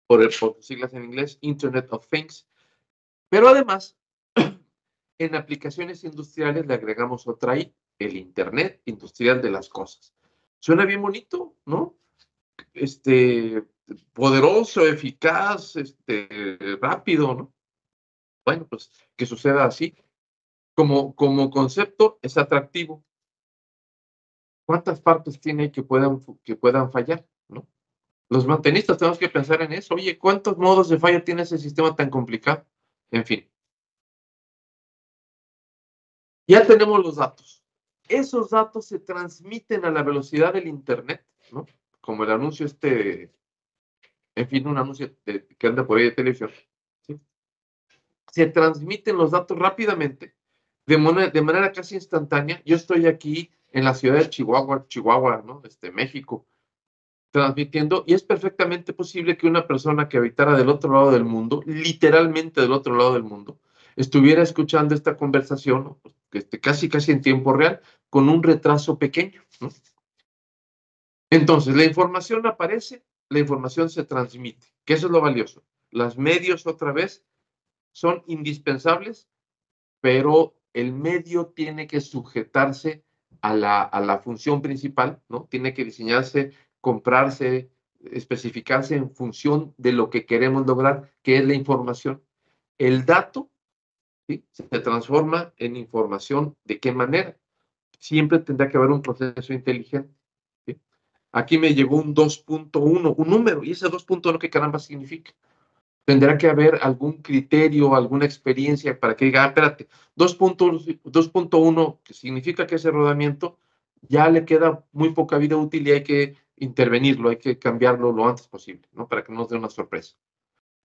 por siglas en inglés, Internet of Things. Pero además, en aplicaciones industriales le agregamos otra I, el Internet industrial de las cosas. Suena bien bonito, ¿no? Poderoso, eficaz, rápido, ¿no? Bueno, pues que suceda así. Como concepto es atractivo. ¿Cuántas partes tiene que puedan fallar, ¿no? Los mantenistas tenemos que pensar en eso. Oye, ¿cuántos modos de falla tiene ese sistema tan complicado? En fin. Ya tenemos los datos. Esos datos se transmiten a la velocidad del Internet, ¿no? Como el anuncio en fin, un anuncio que anda por ahí de televisión. ¿Sí? Se transmiten los datos rápidamente, de manera casi instantánea. Yo estoy aquí en la ciudad de Chihuahua, ¿no? México, transmitiendo, y es perfectamente posible que una persona que habitara del otro lado del mundo, literalmente del otro lado del mundo, estuviera escuchando esta conversación, ¿no? Casi en tiempo real, con un retraso pequeño, ¿no? Entonces, la información aparece, la información se transmite, que eso es lo valioso. Los medios, otra vez, son indispensables, pero el medio tiene que sujetarse a la función principal, ¿no? Tiene que diseñarse, comprarse, especificarse en función de lo que queremos lograr, que es la información. El dato, ¿sí?, se transforma en información. ¿De qué manera? Siempre tendrá que haber un proceso inteligente, ¿sí? Aquí me llegó un 2.1, un número, y ese 2.1, ¿qué caramba significa? Tendrá que haber algún criterio, alguna experiencia para que diga, espérate, 2.1, que significa que ese rodamiento ya le queda muy poca vida útil y hay que intervenirlo, hay que cambiarlo lo antes posible, ¿no? Para que no nos dé una sorpresa.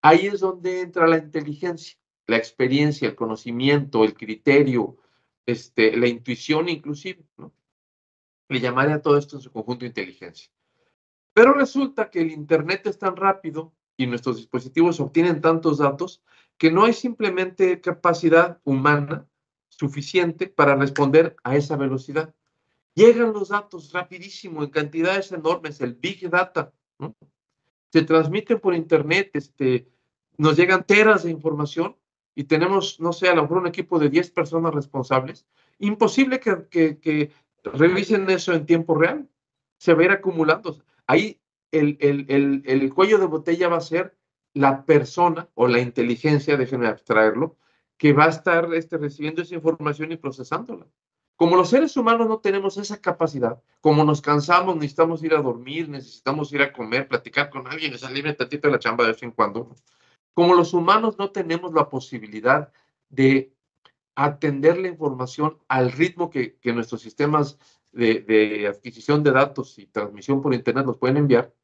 Ahí es donde entra la inteligencia, la experiencia, el conocimiento, el criterio, la intuición inclusive, ¿no? Le llamaré a todo esto en su conjunto inteligencia. Pero resulta que el Internet es tan rápido y nuestros dispositivos obtienen tantos datos que no hay simplemente capacidad humana suficiente para responder a esa velocidad. Llegan los datos rapidísimo, en cantidades enormes, el Big Data, ¿no? Se transmiten por Internet, nos llegan teras de información y tenemos, no sé, a lo mejor un equipo de 10 personas responsables. Imposible que revisen eso en tiempo real. Se va a ir acumulando. Ahí el cuello de botella va a ser la persona o la inteligencia, déjenme abstraerlo, que va a estar recibiendo esa información y procesándola. Como los seres humanos no tenemos esa capacidad, como nos cansamos, necesitamos ir a dormir, necesitamos ir a comer, platicar con alguien y salirme tantito de la chamba de vez en cuando. Como los humanos no tenemos la posibilidad de atender la información al ritmo que nuestros sistemas de adquisición de datos y transmisión por Internet nos pueden enviar,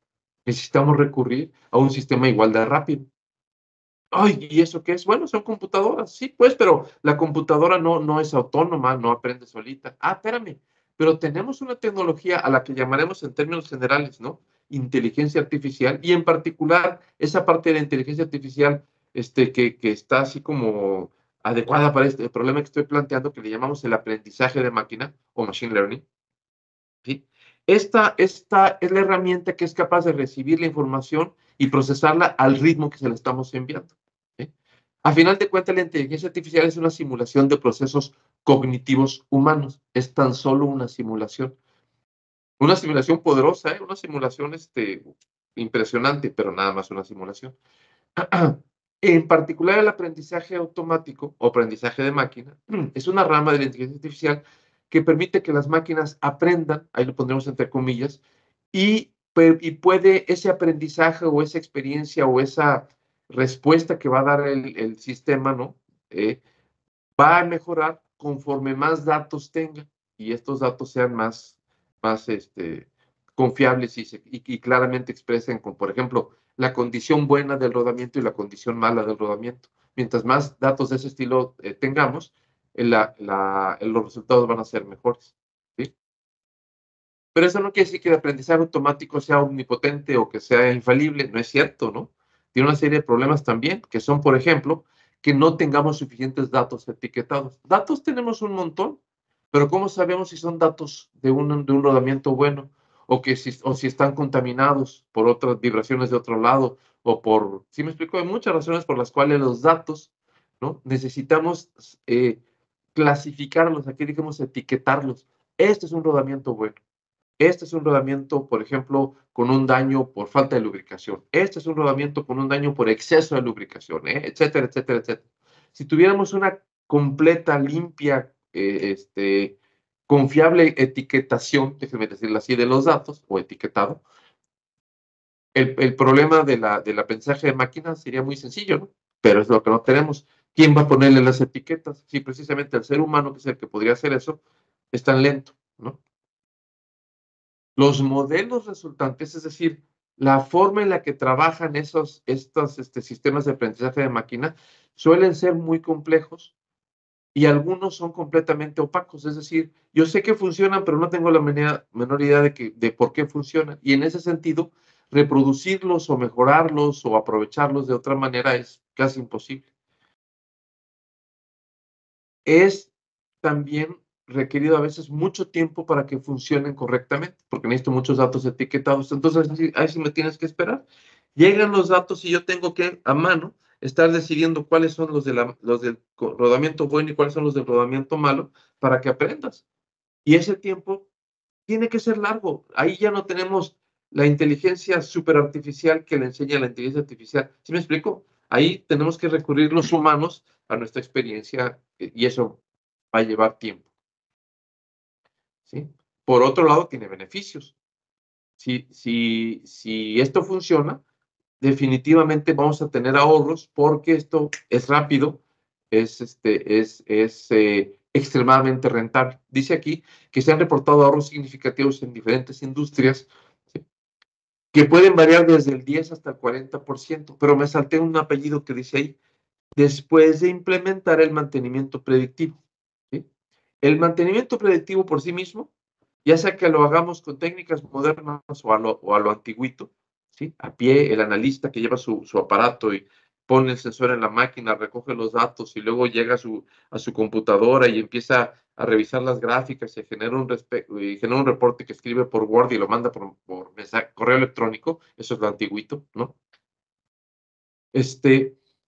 necesitamos recurrir a un sistema igual de rápido. Ay, ¿y eso qué es? Bueno, son computadoras, sí, pues, pero la computadora no es autónoma, no aprende solita. Ah, espérame, pero tenemos una tecnología a la que llamaremos en términos generales, ¿no? Inteligencia artificial, y en particular esa parte de la inteligencia artificial que está así como adecuada para este problema que estoy planteando, que le llamamos el aprendizaje de máquina o machine learning, ¿sí? Esta es la herramienta que es capaz de recibir la información y procesarla al ritmo que se la estamos enviando, ¿sí? A final de cuentas, la inteligencia artificial es una simulación de procesos cognitivos humanos. Es tan solo una simulación. Una simulación poderosa, ¿eh? Una simulación impresionante, pero nada más una simulación. En particular, el aprendizaje automático o aprendizaje de máquina es una rama de la inteligencia artificial que permite que las máquinas aprendan, ahí lo pondremos entre comillas, y puede ese aprendizaje o esa experiencia o esa respuesta que va a dar el sistema, ¿no? Va a mejorar conforme más datos tenga y estos datos sean más confiables y claramente expresen, con, por ejemplo, la condición buena del rodamiento y la condición mala del rodamiento. Mientras más datos de ese estilo tengamos, los resultados van a ser mejores, ¿sí? Pero eso no quiere decir que el aprendizaje automático sea omnipotente o que sea infalible, no es cierto, ¿no? Tiene una serie de problemas también, que son, por ejemplo, que no tengamos suficientes datos etiquetados. Datos tenemos un montón, pero ¿cómo sabemos si son datos de un rodamiento bueno o si están contaminados por otras vibraciones de otro lado o por, ¿sí me explico? Hay muchas razones por las cuales los datos, ¿no? Necesitamos clasificarlos, aquí dijimos etiquetarlos. Este es un rodamiento bueno. Este es un rodamiento, por ejemplo, con un daño por falta de lubricación. Este es un rodamiento con un daño por exceso de lubricación, etcétera, etcétera, etcétera. Si tuviéramos una completa, limpia, confiable etiquetación, déjenme decirlo así, de los datos, o etiquetado, el problema del aprendizaje de máquinas sería muy sencillo, ¿no? Pero es lo que no tenemos. ¿Quién va a ponerle las etiquetas? Si precisamente el ser humano, que es el que podría hacer eso, es tan lento, ¿no? Los modelos resultantes, es decir, la forma en la que trabajan estos sistemas de aprendizaje de máquina, suelen ser muy complejos y algunos son completamente opacos. Es decir, yo sé que funcionan, pero no tengo la menor idea de por qué funcionan. Y en ese sentido, reproducirlos o mejorarlos o aprovecharlos de otra manera es casi imposible. Es también requerido a veces mucho tiempo para que funcionen correctamente, porque necesito muchos datos etiquetados. Entonces, ahí sí me tienes que esperar. Llegan los datos y yo tengo que, a mano, estar decidiendo cuáles son los del rodamiento bueno y cuáles son los del rodamiento malo para que aprendas. Y ese tiempo tiene que ser largo. Ahí ya no tenemos la inteligencia superartificial que le enseña la inteligencia artificial. ¿Sí me explico? Ahí tenemos que recurrir los humanos a nuestra experiencia y eso va a llevar tiempo, ¿sí? Por otro lado, tiene beneficios. Si esto funciona, definitivamente vamos a tener ahorros porque esto es rápido, es extremadamente rentable. Dice aquí que se han reportado ahorros significativos en diferentes industrias, ¿sí? Que pueden variar desde el 10 hasta el 40%, pero me salté un apellido que dice ahí, después de implementar el mantenimiento predictivo, ¿sí? El mantenimiento predictivo por sí mismo, ya sea que lo hagamos con técnicas modernas o a lo antiguito, ¿sí? A pie, el analista que lleva su aparato y pone el sensor en la máquina, recoge los datos y luego llega a su computadora y empieza a revisar las gráficas y genera un reporte que escribe por Word y lo manda por correo electrónico. Eso es lo antiguito, ¿no?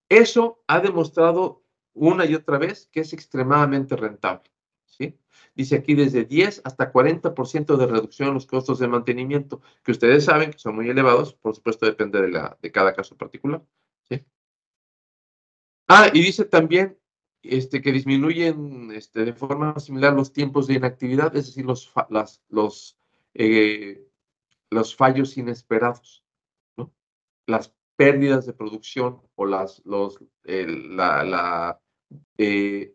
Eso ha demostrado una y otra vez que es extremadamente rentable, ¿sí? Dice aquí desde 10 hasta 40% de reducción en los costos de mantenimiento, que ustedes saben que son muy elevados, por supuesto depende de cada caso particular, ¿sí? Y dice también que disminuyen de forma similar los tiempos de inactividad, es decir, eh, los fallos inesperados, ¿no? Las pérdidas de producción o eh,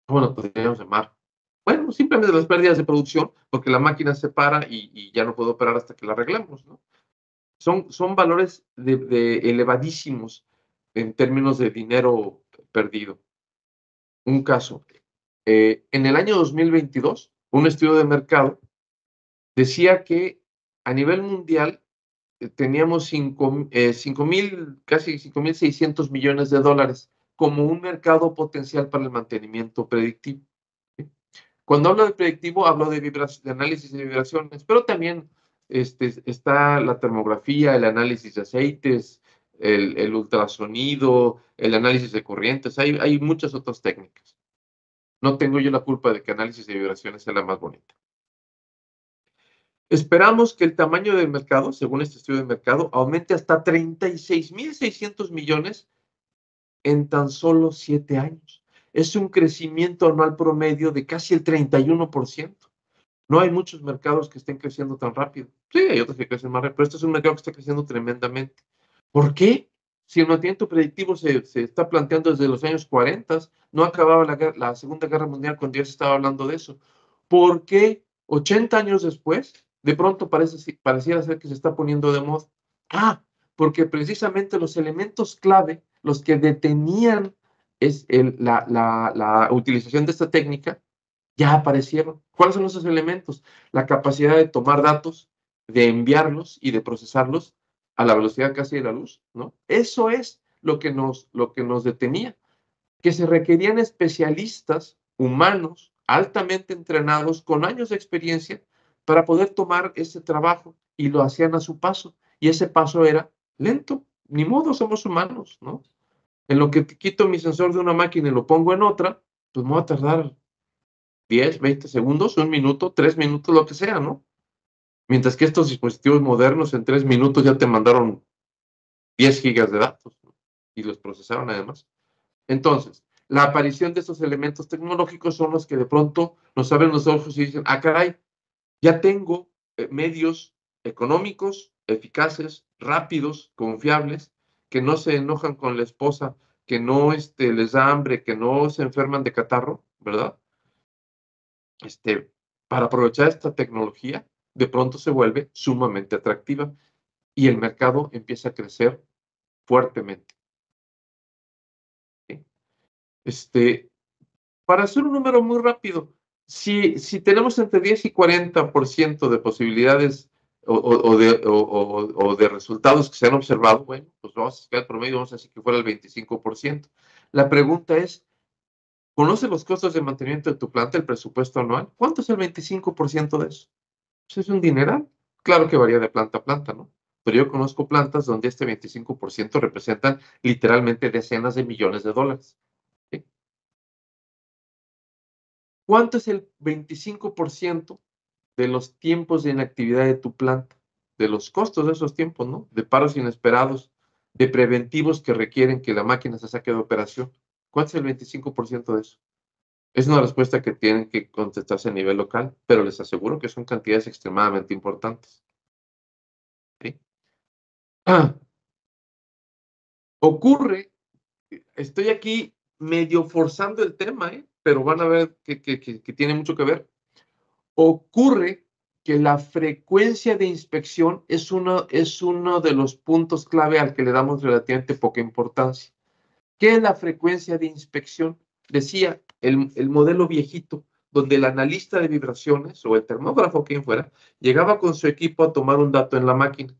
¿Cómo lo podríamos llamar? Bueno, simplemente las pérdidas de producción, porque la máquina se para y ya no puede operar hasta que la arreglemos, ¿no? Son valores elevadísimos en términos de dinero perdido. Un caso, en el año 2022, un estudio de mercado decía que a nivel mundial teníamos 5,000, casi 5,600 millones de dólares como un mercado potencial para el mantenimiento predictivo. ¿Sí? Cuando hablo de predictivo, hablo de análisis de vibraciones, pero también está la termografía, el análisis de aceites, el ultrasonido, el análisis de corrientes. Hay muchas otras técnicas. No tengo yo la culpa de que análisis de vibraciones sea la más bonita. Esperamos que el tamaño del mercado, según este estudio de mercado, aumente hasta 36,600 millones en tan solo 7 años. Es un crecimiento anual promedio de casi el 31%. No hay muchos mercados que estén creciendo tan rápido. Sí, hay otros que crecen más rápido, pero este es un mercado que está creciendo tremendamente. ¿Por qué? Si el mantenimiento predictivo se está planteando desde los años 40, no acababa la Segunda Guerra Mundial cuando ya se estaba hablando de eso. ¿Por qué 80 años después, de pronto pareciera ser que se está poniendo de moda? Ah, porque precisamente los elementos clave, los que detenían la utilización de esta técnica, ya aparecieron. ¿Cuáles son esos elementos? La capacidad de tomar datos, de enviarlos y de procesarlos a la velocidad casi de la luz, ¿no? Eso es lo que nos detenía, que se requerían especialistas humanos altamente entrenados con años de experiencia para poder tomar ese trabajo y lo hacían a su paso. Y ese paso era lento. Ni modo, somos humanos, ¿no? En lo que quito mi sensor de una máquina y lo pongo en otra, pues me va a tardar 10, 20 segundos, 1 minuto, 3 minutos, lo que sea, ¿no? Mientras que estos dispositivos modernos en 3 minutos ya te mandaron 10 gigas de datos, ¿no? Y los procesaron además. Entonces, la aparición de estos elementos tecnológicos son los que de pronto nos abren los ojos y dicen, ah, caray, ya tengo medios económicos, eficaces, rápidos, confiables, que no se enojan con la esposa, que no les da hambre, que no se enferman de catarro, ¿verdad? Para aprovechar esta tecnología, de pronto se vuelve sumamente atractiva y el mercado empieza a crecer fuertemente. ¿Sí? Para hacer un número muy rápido, si tenemos entre 10 y 40% de posibilidades o de resultados que se han observado, bueno, pues vamos a sacar el promedio, vamos a decir que fuera el 25%. La pregunta es, ¿conoce los costos de mantenimiento de tu planta, el presupuesto anual? ¿Cuánto es el 25% de eso? Pues es un dineral. Claro que varía de planta a planta, ¿no? Pero yo conozco plantas donde este 25% representan literalmente decenas de millones de dólares. ¿Sí? ¿Cuánto es el 25% de los tiempos de inactividad de tu planta? De los costos de esos tiempos, ¿no? De paros inesperados, de preventivos que requieren que la máquina se saque de operación. ¿Cuánto es el 25% de eso? Es una respuesta que tienen que contestarse a nivel local, pero les aseguro que son cantidades extremadamente importantes. ¿Sí? Ah, ocurre, estoy aquí medio forzando el tema, pero van a ver que tiene mucho que ver. Ocurre que la frecuencia de inspección es uno de los puntos clave al que le damos relativamente poca importancia. ¿Qué es la frecuencia de inspección? Decía el modelo viejito, donde el analista de vibraciones o el termógrafo, quien fuera, llegaba con su equipo a tomar un dato en la máquina.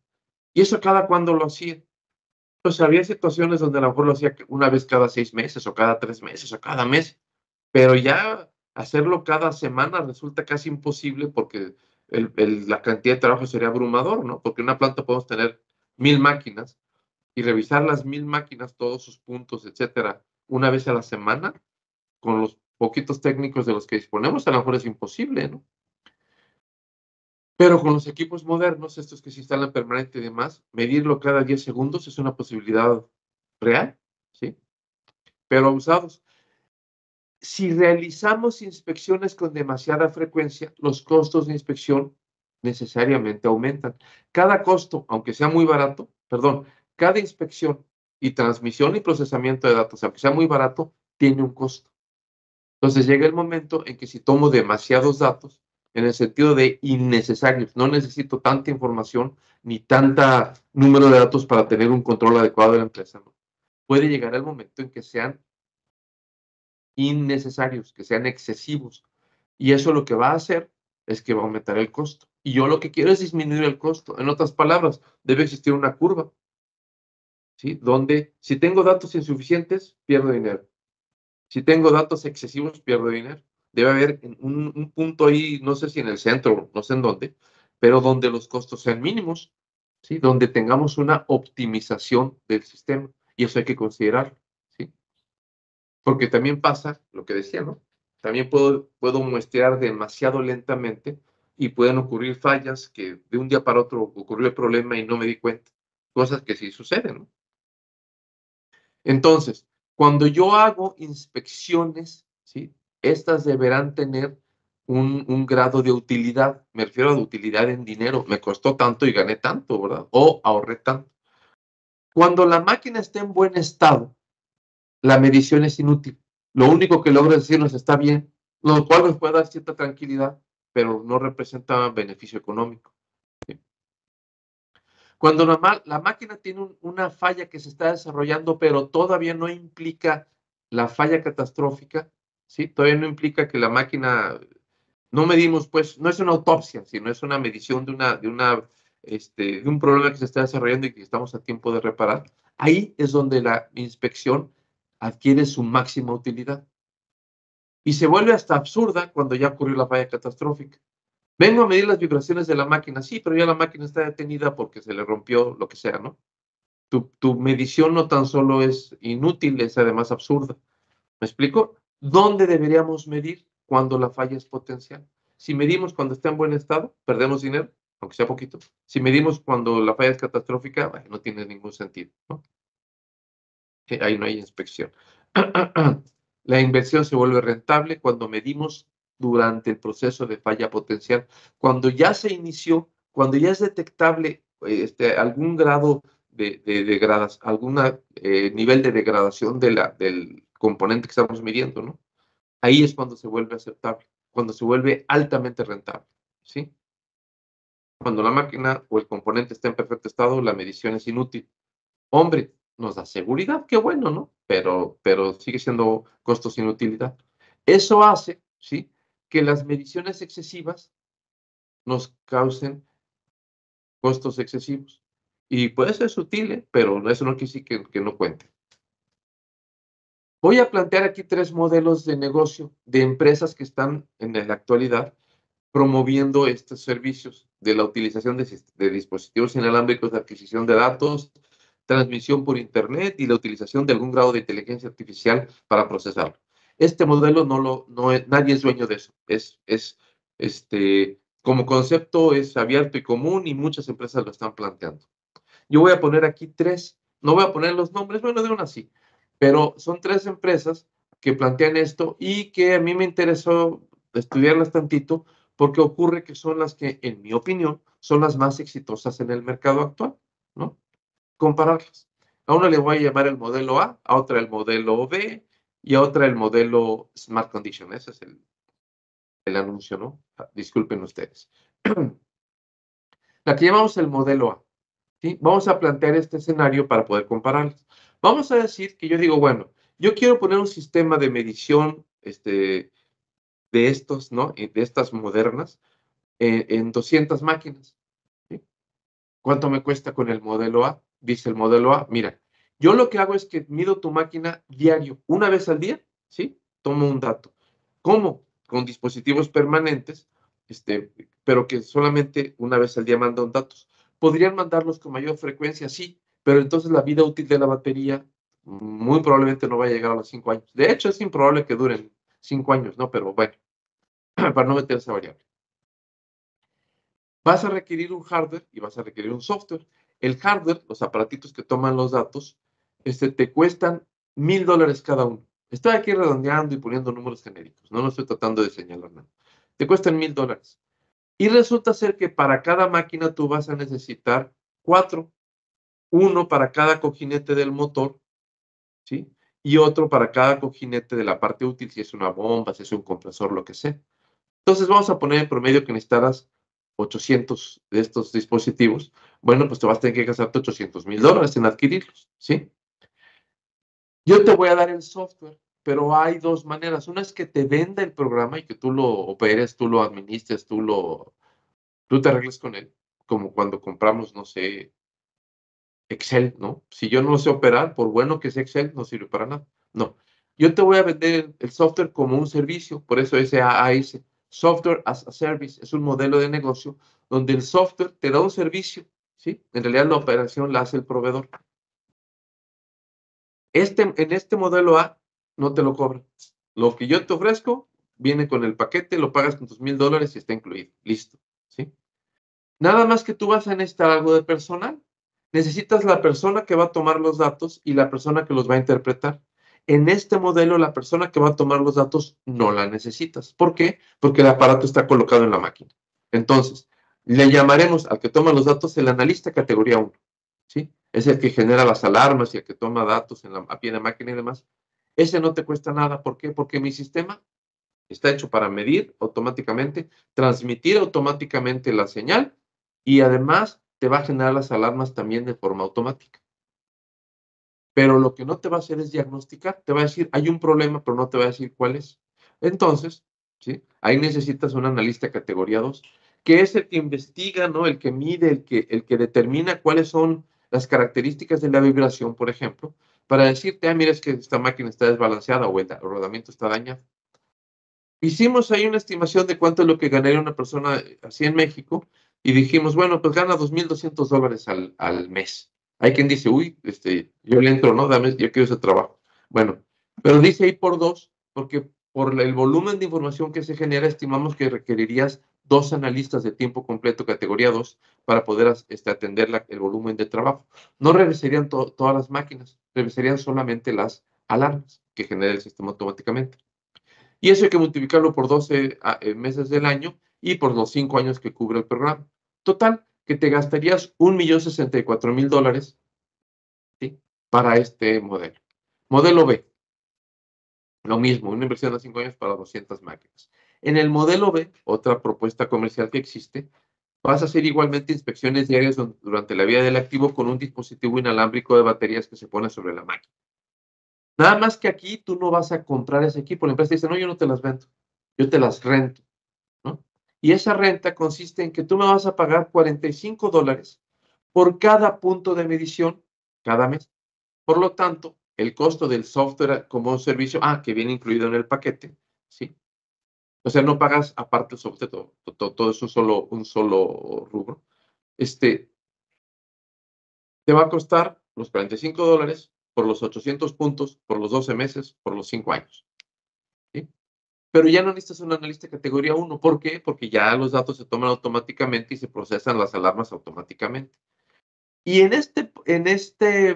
¿Y eso cada cuándo lo hacía? Pues había situaciones donde a lo mejor lo hacía una vez cada 6 meses o cada 3 meses o cada mes, pero ya hacerlo cada semana resulta casi imposible porque la cantidad de trabajo sería abrumador, ¿no? Porque en una planta podemos tener 1000 máquinas y revisar las 1000 máquinas, todos sus puntos, etcétera, una vez a la semana, con los poquitos técnicos de los que disponemos, a lo mejor es imposible, ¿no? Pero con los equipos modernos, estos que se instalan permanente y demás, medirlo cada 10 segundos es una posibilidad real, ¿sí? Pero abusados. Si realizamos inspecciones con demasiada frecuencia, los costos de inspección necesariamente aumentan. Cada costo, aunque sea muy barato, perdón, cada inspección y transmisión y procesamiento de datos, aunque sea muy barato, tiene un costo. Entonces llega el momento en que si tomo demasiados datos, en el sentido de innecesarios, no necesito tanta información ni tanta número de datos para tener un control adecuado de la empresa, ¿no? Puede llegar el momento en que sean innecesarios, que sean excesivos. Y eso lo que va a hacer es que va a aumentar el costo. Y yo lo que quiero es disminuir el costo. En otras palabras, debe existir una curva, ¿sí? Donde si tengo datos insuficientes, pierdo dinero. Si tengo datos excesivos, pierdo dinero. Debe haber un punto ahí, no sé si en el centro, no sé en dónde, pero donde los costos sean mínimos, ¿sí? Donde tengamos una optimización del sistema. Y eso hay que considerarlo, ¿sí? Porque también pasa lo que decía, ¿no? También puedo muestrear demasiado lentamente y pueden ocurrir fallas que de un día para otro ocurrió el problema y no me di cuenta. Cosas que sí suceden, ¿no? Entonces, cuando yo hago inspecciones, ¿sí? Estas deberán tener un grado de utilidad. Me refiero a de utilidad en dinero. Me costó tanto y gané tanto, ¿verdad? O ahorré tanto. Cuando la máquina está en buen estado, la medición es inútil. Lo único que logra decirnos está bien, lo cual nos puede dar cierta tranquilidad, pero no representa beneficio económico. ¿Sí? Cuando la máquina tiene una falla que se está desarrollando, pero todavía no implica la falla catastrófica, ¿sí? Todavía no implica que la máquina, no medimos, pues, no es una autopsia, sino es una medición de un problema que se está desarrollando y que estamos a tiempo de reparar. Ahí es donde la inspección adquiere su máxima utilidad. Y se vuelve hasta absurda cuando ya ocurrió la falla catastrófica. Vengo a medir las vibraciones de la máquina, sí, pero ya la máquina está detenida porque se le rompió lo que sea, ¿no? Tu medición no tan solo es inútil, es además absurda. ¿Me explico? ¿Dónde deberíamos medir cuando la falla es potencial? Si medimos cuando está en buen estado, perdemos dinero, aunque sea poquito. Si medimos cuando la falla es catastrófica, no tiene ningún sentido, ¿no? Que ahí no hay inspección. La inversión se vuelve rentable cuando medimos durante el proceso de falla potencial. Cuando ya se inició, cuando ya es detectable algún grado de degradación, algún nivel de degradación del componente que estamos midiendo, ¿no? Ahí es cuando se vuelve aceptable, cuando se vuelve altamente rentable, ¿sí? Cuando la máquina o el componente está en perfecto estado, la medición es inútil. Hombre, nos da seguridad, qué bueno, ¿no? Pero sigue siendo costos sin utilidad. Eso hace, ¿sí? Que las mediciones excesivas nos causen costos excesivos. Y puede ser sutil, pero eso no quiere decir que no cuente. Voy a plantear aquí 3 modelos de negocio de empresas que están en la actualidad promoviendo estos servicios de la utilización de dispositivos inalámbricos de adquisición de datos, transmisión por Internet y la utilización de algún grado de inteligencia artificial para procesarlo. Este modelo nadie es dueño de eso. Como concepto es abierto y común y muchas empresas lo están planteando. Yo voy a poner aquí 3, no voy a poner los nombres, bueno, de una sí, pero son 3 empresas que plantean esto y que a mí me interesó estudiarlas tantito porque ocurre que son las que, en mi opinión, son las más exitosas en el mercado actual, ¿no? Compararlas. A una le voy a llamar el modelo a otra el modelo B y a otra el modelo Smart Condition. Ese es el anuncio, ¿no? Disculpen ustedes. La que llamamos el modelo A. ¿Sí? Vamos a plantear este escenario para poder compararlos. Vamos a decir que yo digo, bueno, yo quiero poner un sistema de medición de estos, ¿no? De estas modernas en 200 máquinas. ¿Sí? ¿Cuánto me cuesta con el modelo A? Dice el modelo A, mira, yo lo que hago es que mido tu máquina diario, una vez al día, ¿sí? Tomo un dato. ¿Cómo? Con dispositivos permanentes, pero que solamente una vez al día mandan datos. ¿Podrían mandarlos con mayor frecuencia? Sí, pero entonces la vida útil de la batería muy probablemente no va a llegar a los 5 años. De hecho, es improbable que duren 5 años, ¿no? Pero bueno, para no meter esa variable. Vas a requerir un hardware y vas a requerir un software. El hardware, los aparatitos que toman los datos, te cuestan $1,000 cada uno. Estoy aquí redondeando y poniendo números genéricos, no estoy tratando de señalar nada. Te cuestan $1,000. Y resulta ser que para cada máquina tú vas a necesitar 4, uno para cada cojinete del motor, ¿sí? y otro para cada cojinete de la parte útil, si es una bomba, si es un compresor, lo que sea. Entonces vamos a poner en promedio que necesitaras 800 de estos dispositivos. Bueno, pues te vas a tener que gastarte $800,000 en adquirirlos, ¿sí? Yo te voy a dar el software, pero hay dos maneras. Una es que te venda el programa y que tú lo operes, tú lo administres, tú te arregles con él, como cuando compramos, no sé, Excel, ¿no? Si yo no lo sé operar, por bueno que sea Excel, no sirve para nada. No. Yo te voy a vender el software como un servicio, por eso SaaS, Software as a Service, es un modelo de negocio donde el software te da un servicio, ¿sí? En realidad la operación la hace el proveedor. En este modelo A no te lo cobran. Lo que yo te ofrezco viene con el paquete, lo pagas con tus $1,000 y está incluido. Listo, ¿sí? Nada más que tú vas a necesitar algo de personal. Necesitas la persona que va a tomar los datos y la persona que los va a interpretar. En este modelo, la persona que va a tomar los datos no la necesitas. ¿Por qué? Porque el aparato está colocado en la máquina. Entonces, le llamaremos al que toma los datos el analista categoría 1, ¿sí? Es el que genera las alarmas y el que toma datos a pie de máquina y demás. Ese no te cuesta nada. ¿Por qué? Porque mi sistema está hecho para medir automáticamente, transmitir automáticamente la señal y además te va a generar las alarmas también de forma automática. Pero lo que no te va a hacer es diagnosticar, te va a decir, hay un problema, pero no te va a decir cuál es. Entonces, ¿sí? Ahí necesitas un analista categoría 2, que es el que investiga, ¿no? El que mide, el que determina cuáles son las características de la vibración, por ejemplo, para decirte, mira, es que esta máquina está desbalanceada o el rodamiento está dañado. Hicimos ahí una estimación de cuánto es lo que ganaría una persona así en México y dijimos, bueno, pues gana $2,200 al mes. Hay quien dice, uy, yo le entro, ¿no? Dame, yo quiero ese trabajo. Bueno, pero dice ahí por dos, porque por el volumen de información que se genera, estimamos que requerirías 2 analistas de tiempo completo, categoría 2, para poder atender el volumen de trabajo. No revisarían todas las máquinas, revisarían solamente las alarmas que genera el sistema automáticamente. Y eso hay que multiplicarlo por 12 meses del año y por los 5 años que cubre el programa. Total, que te gastarías $1,064,000, ¿sí? Para este modelo. Modelo B, lo mismo, una inversión de 5 años para 200 máquinas. En el modelo B, otra propuesta comercial que existe, vas a hacer igualmente inspecciones diarias durante la vida del activo con un dispositivo inalámbrico de baterías que se pone sobre la máquina. Nada más que aquí tú no vas a comprar ese equipo. La empresa dice, no, yo no te las vendo, yo te las rento, ¿no? Y esa renta consiste en que tú me vas a pagar $45 por cada punto de medición cada mes. Por lo tanto, el costo del software como un servicio, que viene incluido en el paquete, ¿sí? O sea, no pagas aparte el software, todo es un solo rubro. Te va a costar los $45 por los 800 puntos, por los 12 meses, por los 5 años, ¿sí? Pero ya no necesitas un analista categoría 1. ¿Por qué? Porque ya los datos se toman automáticamente y se procesan las alarmas automáticamente. Y en este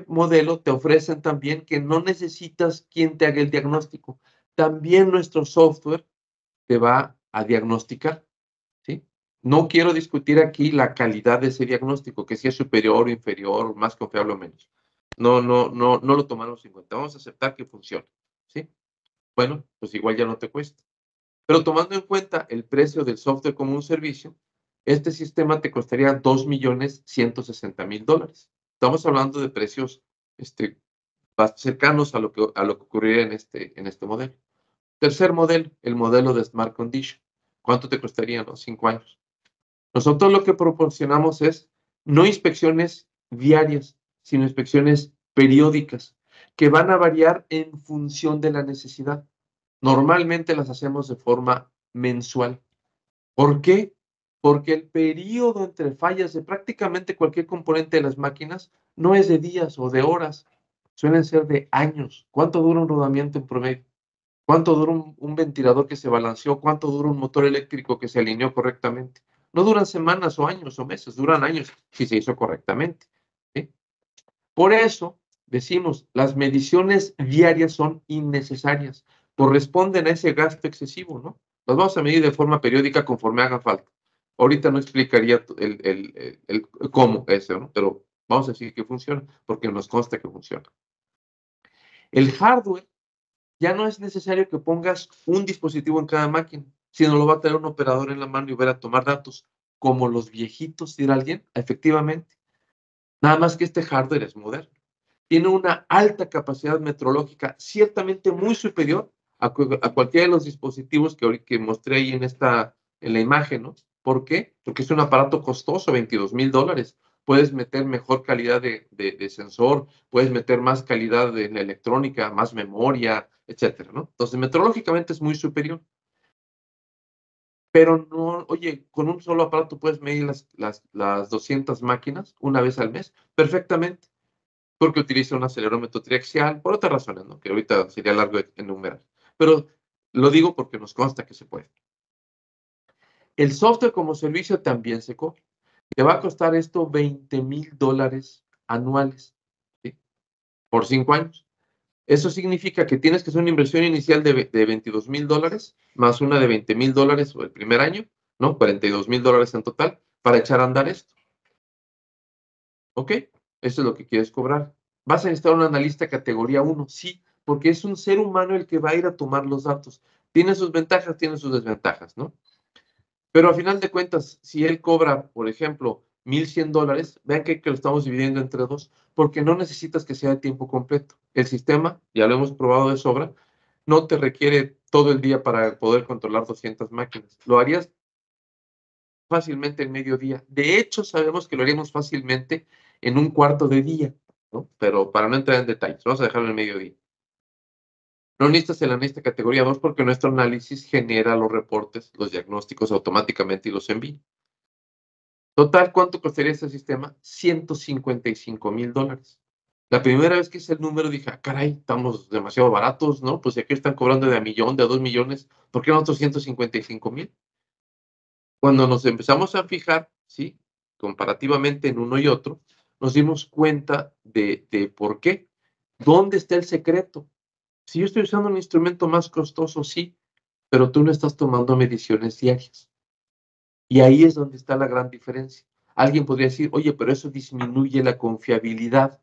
modelo te ofrecen también que no necesitas quien te haga el diagnóstico. También nuestro software te va a diagnosticar, ¿sí? No quiero discutir aquí la calidad de ese diagnóstico, que si es superior o inferior, más confiable o menos. No lo tomamos en cuenta. Vamos a aceptar que funciona, ¿sí? Bueno, pues igual ya no te cuesta. Pero tomando en cuenta el precio del software como un servicio, este sistema te costaría $2,160,000. Estamos hablando de precios cercanos a lo que ocurriría en este modelo. Tercer modelo, el modelo de Smart Condition. ¿Cuánto te costaría? 5 años. Nosotros lo que proporcionamos es no inspecciones diarias, sino inspecciones periódicas, que van a variar en función de la necesidad. Normalmente las hacemos de forma mensual. ¿Por qué? Porque el período entre fallas de prácticamente cualquier componente de las máquinas no es de días o de horas, suelen ser de años. ¿Cuánto dura un rodamiento en promedio? ¿Cuánto dura un ventilador que se balanceó? ¿Cuánto dura un motor eléctrico que se alineó correctamente? No duran semanas o años o meses, duran años si se hizo correctamente, ¿sí? Por eso decimos, las mediciones diarias son innecesarias, corresponden a ese gasto excesivo, ¿no? Las vamos a medir de forma periódica conforme haga falta. Ahorita no explicaría el cómo eso, ¿no? Pero vamos a decir que funciona, porque nos consta que funciona. El hardware ya no es necesario que pongas un dispositivo en cada máquina, sino lo va a tener un operador en la mano y va a tomar datos, como los viejitos, dirá alguien, efectivamente. Nada más que este hardware es moderno. Tiene una alta capacidad metrológica, ciertamente muy superior a cualquiera de los dispositivos que mostré ahí en la imagen, ¿no? ¿Por qué? Porque es un aparato costoso, $22,000. Puedes meter mejor calidad de sensor, puedes meter más calidad en la electrónica, más memoria, etcétera, ¿no? Entonces, metrológicamente es muy superior. Pero no, oye, con un solo aparato puedes medir las 200 máquinas una vez al mes, perfectamente, porque utiliza un acelerómetro triaxial, por otras razones, ¿no? Que ahorita sería largo enumerar. Pero lo digo porque nos consta que se puede. El software como servicio también se cobra. Te va a costar esto $20,000 anuales, ¿sí? Por 5 años. Eso significa que tienes que hacer una inversión inicial de $22,000 más una de $20,000 el primer año, ¿no? $42,000 en total para echar a andar esto. ¿Ok? Eso es lo que quieres cobrar. ¿Vas a necesitar un analista categoría 1? Sí, porque es un ser humano el que va a ir a tomar los datos. Tiene sus ventajas, tiene sus desventajas, ¿no? Pero a final de cuentas, si él cobra, por ejemplo, $1,100, vean que lo estamos dividiendo entre dos, porque no necesitas que sea de tiempo completo. El sistema, ya lo hemos probado de sobra, no te requiere todo el día para poder controlar 200 máquinas. Lo harías fácilmente en mediodía. De hecho, sabemos que lo haríamos fácilmente en un cuarto de día, ¿no? Pero para no entrar en detalles, vamos a dejarlo en mediodía. No necesitas el analista categoría 2 porque nuestro análisis genera los reportes, los diagnósticos automáticamente y los envía. Total, ¿cuánto costaría este sistema? $155,000. La primera vez que hice el número dije, ah, caray, estamos demasiado baratos, ¿no? Pues aquí están cobrando de a millón, de a 2 millones, ¿por qué nosotros 155,000? Cuando nos empezamos a fijar, ¿sí? Comparativamente en uno y otro, nos dimos cuenta de por qué. ¿Dónde está el secreto? Si yo estoy usando un instrumento más costoso, sí, pero tú no estás tomando mediciones diarias. Y ahí es donde está la gran diferencia. Alguien podría decir, oye, pero eso disminuye la confiabilidad.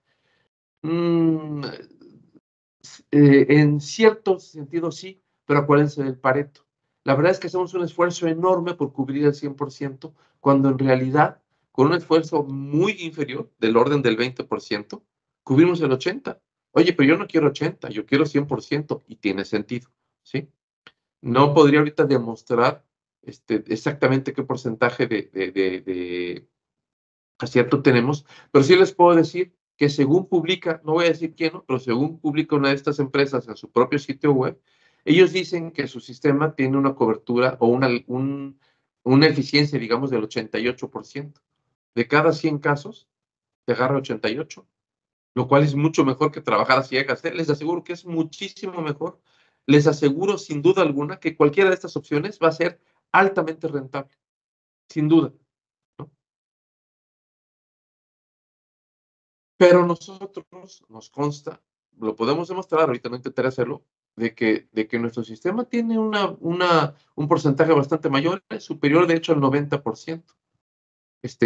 Mm, en cierto sentido sí, pero acuérdense del Pareto. La verdad es que hacemos un esfuerzo enorme por cubrir el 100%, cuando en realidad, con un esfuerzo muy inferior, del orden del 20%, cubrimos el 80%. Oye, pero yo no quiero 80, yo quiero 100%, y tiene sentido, ¿sí? No podría ahorita demostrar exactamente qué porcentaje de acierto tenemos, pero sí les puedo decir que según publica, no voy a decir quién, ¿no? Pero según publica una de estas empresas en su propio sitio web, ellos dicen que su sistema tiene una cobertura o una eficiencia, digamos, del 88%. De cada 100 casos, te agarra 88, lo cual es mucho mejor que trabajar a ciegas, ¿eh? Les aseguro que es muchísimo mejor. Les aseguro, sin duda alguna, que cualquiera de estas opciones va a ser altamente rentable, sin duda, ¿no? Pero nosotros, nos consta, lo podemos demostrar, ahorita no intentaré hacerlo, de que nuestro sistema tiene un porcentaje bastante mayor, superior de hecho al 90%.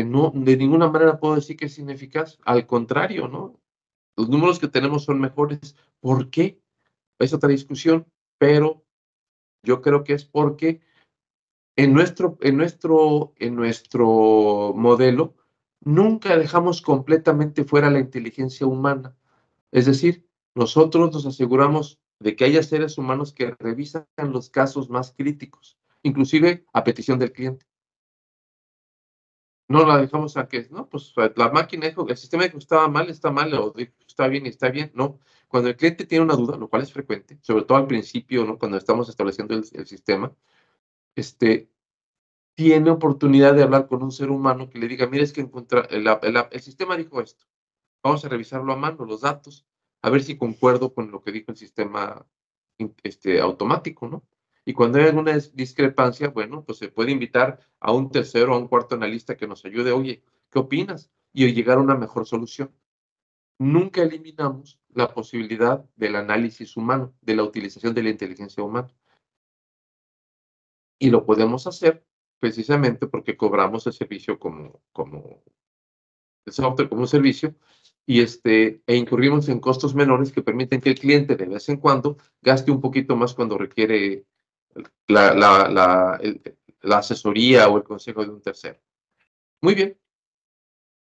No, de ninguna manera puedo decir que es ineficaz, al contrario, ¿no? Los números que tenemos son mejores. ¿Por qué? Es otra discusión, pero yo creo que es porque en nuestro modelo nunca dejamos completamente fuera la inteligencia humana. Es decir, nosotros nos aseguramos de que haya seres humanos que revisan los casos más críticos, inclusive a petición del cliente. No la dejamos a que, no, pues la máquina dijo, el sistema dijo está mal, o dijo está bien y está bien. No, cuando el cliente tiene una duda, lo cual es frecuente, sobre todo al principio, ¿no? Cuando estamos estableciendo el sistema, tiene oportunidad de hablar con un ser humano que le diga, mira, es que el sistema dijo esto, vamos a revisarlo a mano, los datos, a ver si concuerdo con lo que dijo el sistema automático, ¿no? Y cuando hay alguna discrepancia, bueno, pues se puede invitar a un tercero, a un cuarto analista que nos ayude, oye, ¿qué opinas? Y llegar a una mejor solución. Nunca eliminamos la posibilidad del análisis humano, de la utilización de la inteligencia humana. Y lo podemos hacer precisamente porque cobramos el servicio como el software como un servicio, e incurrimos en costos menores que permiten que el cliente de vez en cuando gaste un poquito más cuando requiere la asesoría o el consejo de un tercero. Muy bien.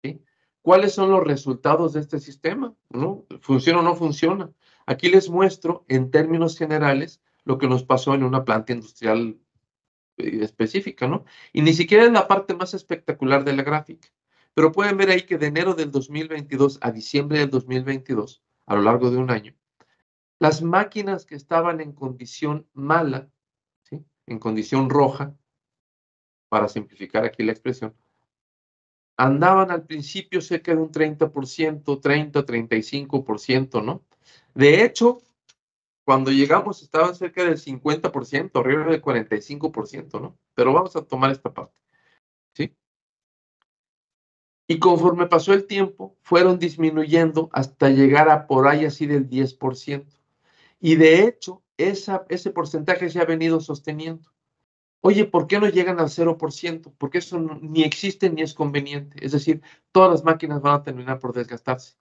¿Sí? ¿Cuáles son los resultados de este sistema? ¿No? ¿Funciona o no funciona? Aquí les muestro en términos generales lo que nos pasó en una planta industrial específica, ¿no? Y ni siquiera es la parte más espectacular de la gráfica. Pero pueden ver ahí que de enero del 2022 a diciembre del 2022, a lo largo de un año, las máquinas que estaban en condición mala, ¿sí? En condición roja, para simplificar aquí la expresión, andaban al principio cerca de un 30%, 30, 35%, ¿no? De hecho, cuando llegamos estaban cerca del 50%, arriba del 45%, ¿no? Pero vamos a tomar esta parte, ¿sí? Y conforme pasó el tiempo, fueron disminuyendo hasta llegar a por ahí así del 10%. Y de hecho, ese porcentaje se ha venido sosteniendo. Oye, ¿por qué no llegan al 0%? Porque eso ni existe ni es conveniente. Es decir, todas las máquinas van a terminar por desgastarse.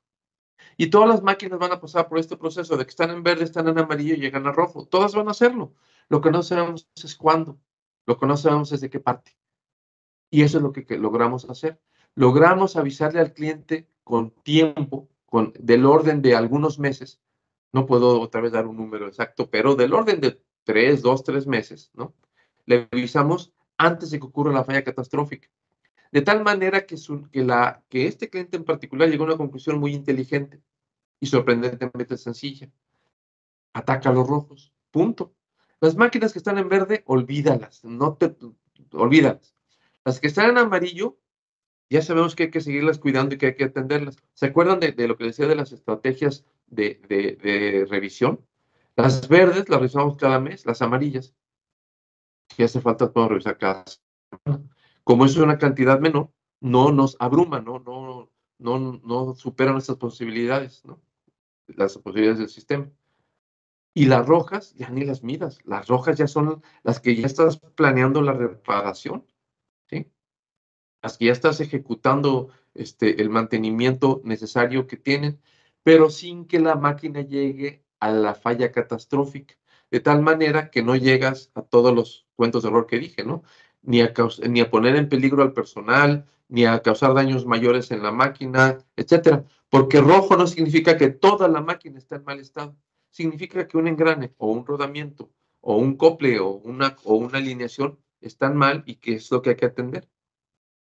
Y todas las máquinas van a pasar por este proceso de que están en verde, están en amarillo y llegan a rojo. Todas van a hacerlo. Lo que no sabemos es cuándo. Lo que no sabemos es de qué parte. Y eso es lo que logramos hacer. Logramos avisarle al cliente con tiempo, del orden de algunos meses. No puedo otra vez dar un número exacto, pero del orden de 3 meses, ¿no? Le avisamos antes de que ocurra la falla catastrófica. De tal manera que este cliente en particular llegó a una conclusión muy inteligente y sorprendentemente sencilla. Ataca a los rojos. Punto. Las máquinas que están en verde, olvídalas. Olvídalas. Las que están en amarillo, ya sabemos que hay que seguirlas cuidando y que hay que atenderlas. ¿Se acuerdan de lo que decía de las estrategias de revisión? Las verdes las revisamos cada mes, las amarillas, si hace falta, podemos revisar cada semana. Como eso es una cantidad menor, no nos abruma, no supera nuestras posibilidades, ¿no? Las posibilidades del sistema. Y las rojas, ya ni las miras. Las rojas ya son las que ya estás planeando la reparación, ¿sí? Las que ya estás ejecutando el mantenimiento necesario que tienen, pero sin que la máquina llegue a la falla catastrófica, de tal manera que no llegas a todos los cuentos de horror que dije, ¿no? Ni a poner en peligro al personal, ni a causar daños mayores en la máquina, etcétera. Porque rojo no significa que toda la máquina está en mal estado. Significa que un engrane o un rodamiento o un cople o una alineación están mal y que es lo que hay que atender.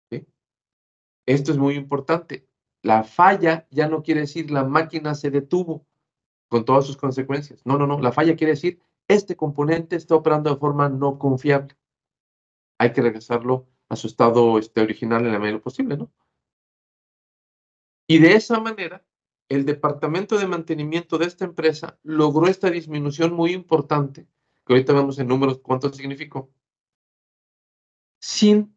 ¿Sí? Esto es muy importante. La falla ya no quiere decir la máquina se detuvo con todas sus consecuencias. No, no, no. La falla quiere decir este componente está operando de forma no confiable. Hay que regresarlo a su estado original en la medida posible, ¿no? Y de esa manera, el departamento de mantenimiento de esta empresa logró esta disminución muy importante, que ahorita vemos en números cuánto significó, sin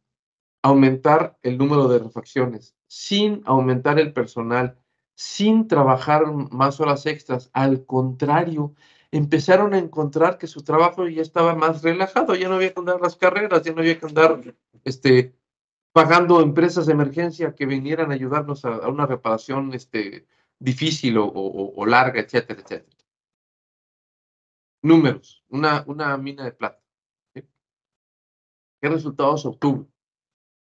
aumentar el número de refacciones, sin aumentar el personal, sin trabajar más horas extras. Al contrario, empezaron a encontrar que su trabajo ya estaba más relajado, ya no había que andar las carreras, ya no había que andar pagando empresas de emergencia que vinieran a ayudarnos a una reparación difícil o larga, etcétera, etcétera. Números, una mina de plata. ¿Sí? ¿Qué resultados obtuvo?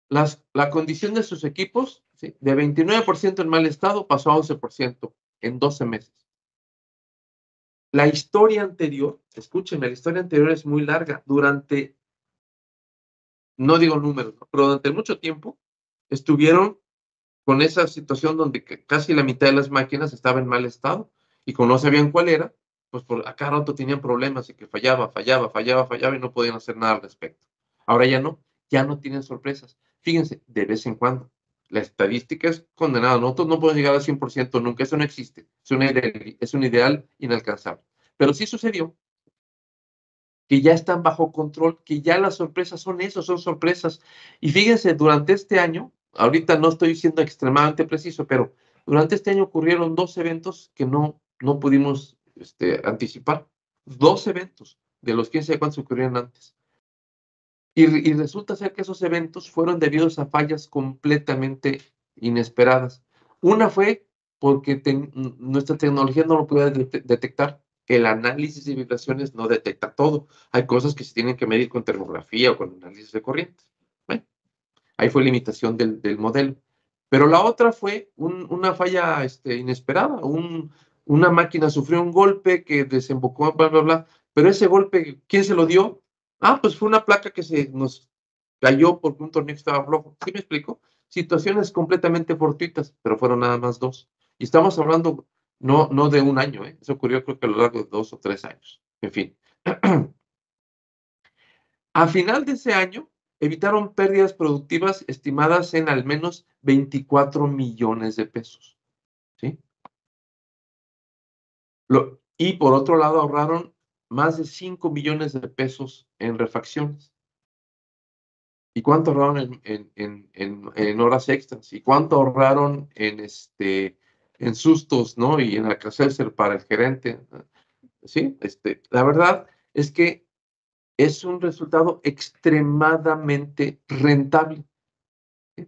La condición de sus equipos, ¿sí? De 29% en mal estado pasó a 11% en 12 meses. La historia anterior, escúchenme, la historia anterior es muy larga. No digo números, pero durante mucho tiempo estuvieron con esa situación donde casi la mitad de las máquinas estaba en mal estado y como no sabían cuál era, pues a cada rato tenían problemas y que fallaba y no podían hacer nada al respecto. Ahora ya no tienen sorpresas. Fíjense, de vez en cuando. La estadística es condenada. Nosotros no podemos llegar al 100% nunca. Eso no existe. Es un ideal inalcanzable. Pero sí sucedió que ya están bajo control, que ya las sorpresas son eso, son sorpresas. Y fíjense, durante este año, ahorita no estoy siendo extremadamente preciso, pero durante este año ocurrieron 2 eventos que no pudimos anticipar. 2 eventos de los 15 cuántos ocurrieron antes. Y resulta ser que esos eventos fueron debidos a fallas completamente inesperadas. Una fue porque nuestra tecnología no lo puede detectar. El análisis de vibraciones no detecta todo. Hay cosas que se tienen que medir con termografía o con análisis de corrientes. Bueno, ahí fue limitación del modelo. Pero la otra fue una falla inesperada. Una máquina sufrió un golpe que desembocó, bla, bla, bla. Pero ese golpe, ¿quién se lo dio? Ah, pues fue una placa que se nos cayó porque un tornillo estaba flojo. ¿Sí me explico? Situaciones completamente fortuitas, pero fueron nada más 2. Y estamos hablando no de un año, ¿eh? Eso ocurrió creo que a lo largo de 2 o 3 años. En fin. A final de ese año, evitaron pérdidas productivas estimadas en al menos 24 millones de pesos. ¿Sí? Y por otro lado, ahorraron más de 5 millones de pesos en refacciones. ¿Y cuánto ahorraron en horas extras? ¿Y cuánto ahorraron en sustos, ¿no? Y en Alka-Seltzer para el gerente. ¿Sí? La verdad es que es un resultado extremadamente rentable.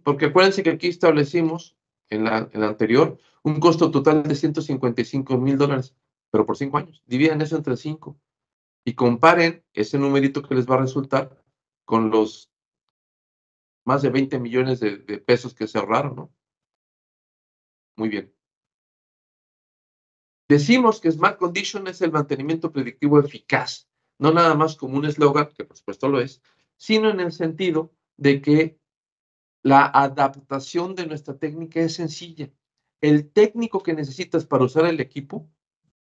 Porque acuérdense que aquí establecimos, en la anterior, un costo total de $155,000, pero por 5 años. Dividen eso entre 5 y comparen ese numerito que les va a resultar con los más de 20 millones de pesos que se ahorraron, ¿no? Muy bien. Decimos que Smart Condition es el mantenimiento predictivo eficaz, no nada más como un eslogan, que por supuesto lo es, sino en el sentido de que la adaptación de nuestra técnica es sencilla. El técnico que necesitas para usar el equipo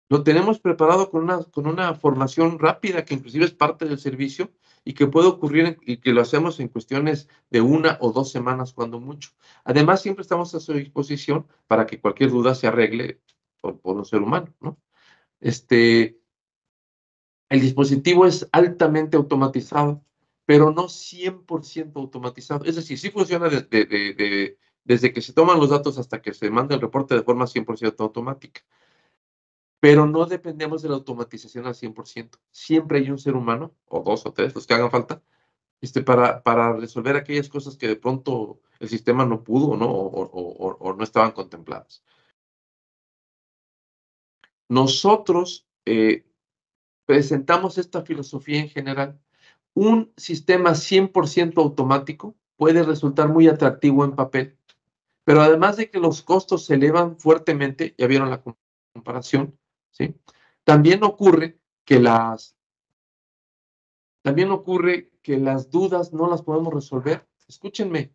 lo tenemos preparado con una formación rápida que inclusive es parte del servicio y que puede ocurrir y que lo hacemos en cuestiones de 1 o 2 semanas cuando mucho. Además, siempre estamos a su disposición para que cualquier duda se arregle por un ser humano, ¿no? El dispositivo es altamente automatizado, pero no 100% automatizado. Es decir, sí funciona desde que se toman los datos hasta que se manda el reporte de forma 100% automática. Pero no dependemos de la automatización al 100%. Siempre hay un ser humano, o 2 o 3, los que hagan falta, para resolver aquellas cosas que de pronto el sistema no pudo, ¿no? O no estaban contempladas. Nosotros presentamos esta filosofía en general. Un sistema 100% automático puede resultar muy atractivo en papel, pero además de que los costos se elevan fuertemente, ya vieron la comparación, ¿sí? También ocurre que las dudas no las podemos resolver. Escúchenme,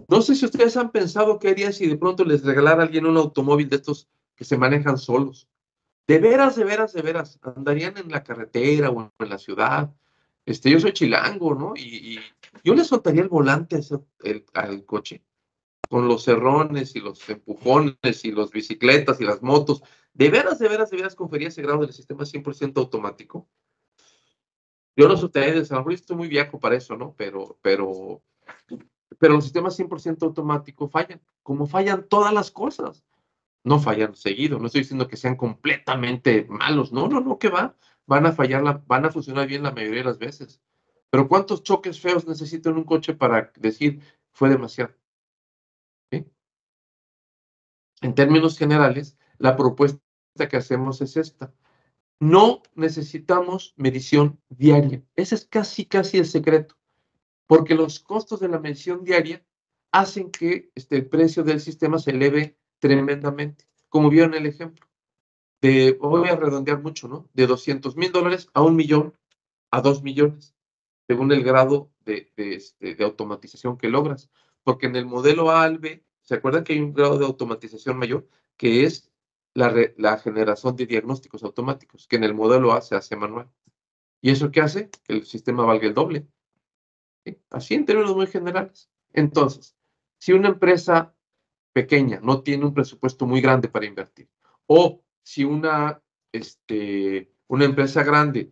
no sé si ustedes han pensado qué harían si de pronto les regalara a alguien un automóvil de estos que se manejan solos. De veras, de veras, de veras, andarían en la carretera o en la ciudad. Yo soy chilango, ¿no? Y yo le soltaría el volante al coche, con los cerrones y los empujones y las bicicletas y las motos. De veras, de veras, de veras confería ese grado del sistema 100% automático. Yo no sé ustedes, a lo mejor estoy muy viejo para eso, ¿no? Pero los sistemas 100% automáticos fallan, como fallan todas las cosas. No fallan seguido, no estoy diciendo que sean completamente malos, no, que van a fallar, van a funcionar bien la mayoría de las veces. Pero ¿cuántos choques feos necesito en un coche para decir fue demasiado? ¿Sí? En términos generales, la propuesta que hacemos es esta. No necesitamos medición diaria. Ese es casi el secreto, porque los costos de la medición diaria hacen que el precio del sistema se eleve tremendamente, como vieron el ejemplo. Voy a redondear mucho, ¿no? De $200,000 a 1,000,000 a 2,000,000, según el grado de automatización que logras. Porque en el modelo A al B, ¿se acuerdan que hay un grado de automatización mayor? Que es la generación de diagnósticos automáticos, que en el modelo A se hace manual. ¿Y eso qué hace? Que el sistema valga el doble. ¿Sí? Así en términos muy generales. Entonces, si una empresa pequeña no tiene un presupuesto muy grande para invertir, o si una empresa grande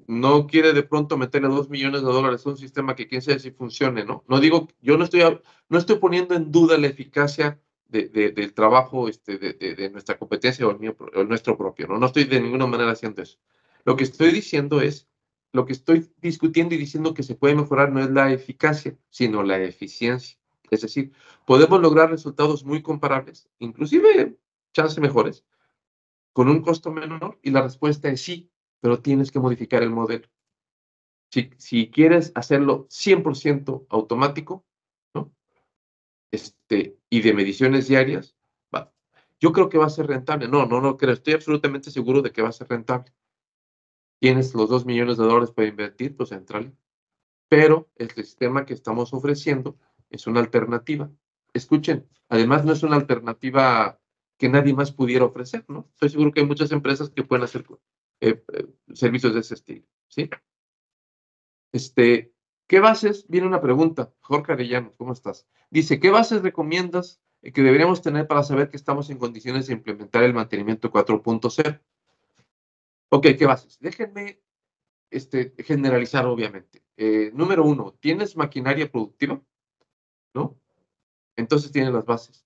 no quiere de pronto meterle $2,000,000 a un sistema que quién sabe si funcione, ¿no? No digo, yo no estoy poniendo en duda la eficacia del trabajo de nuestra competencia o el nuestro propio, ¿no? No estoy de ninguna manera haciendo eso. Lo que estoy diciendo es, lo que estoy discutiendo y diciendo que se puede mejorar no es la eficacia, sino la eficiencia. Es decir, podemos lograr resultados muy comparables, inclusive chance mejores, con un costo menor, y la respuesta es sí, pero tienes que modificar el modelo. Si quieres hacerlo 100% automático, ¿no? Y de mediciones diarias, yo creo que va a ser rentable. No lo creo. Estoy absolutamente seguro de que va a ser rentable. Tienes los $2 millones para invertir, pues entrale. Pero el sistema que estamos ofreciendo es una alternativa. Escuchen, además no es una alternativa que nadie más pudiera ofrecer, ¿no? Estoy seguro que hay muchas empresas que pueden hacer servicios de ese estilo, ¿sí? ¿Qué bases? Viene una pregunta. Jorge Arellano, ¿cómo estás? Dice, ¿qué bases recomiendas que deberíamos tener para saber que estamos en condiciones de implementar el mantenimiento 4.0? Ok, ¿qué bases? Déjenme generalizar, obviamente. Número 1, ¿tienes maquinaria productiva? ¿No? Entonces tienes las bases.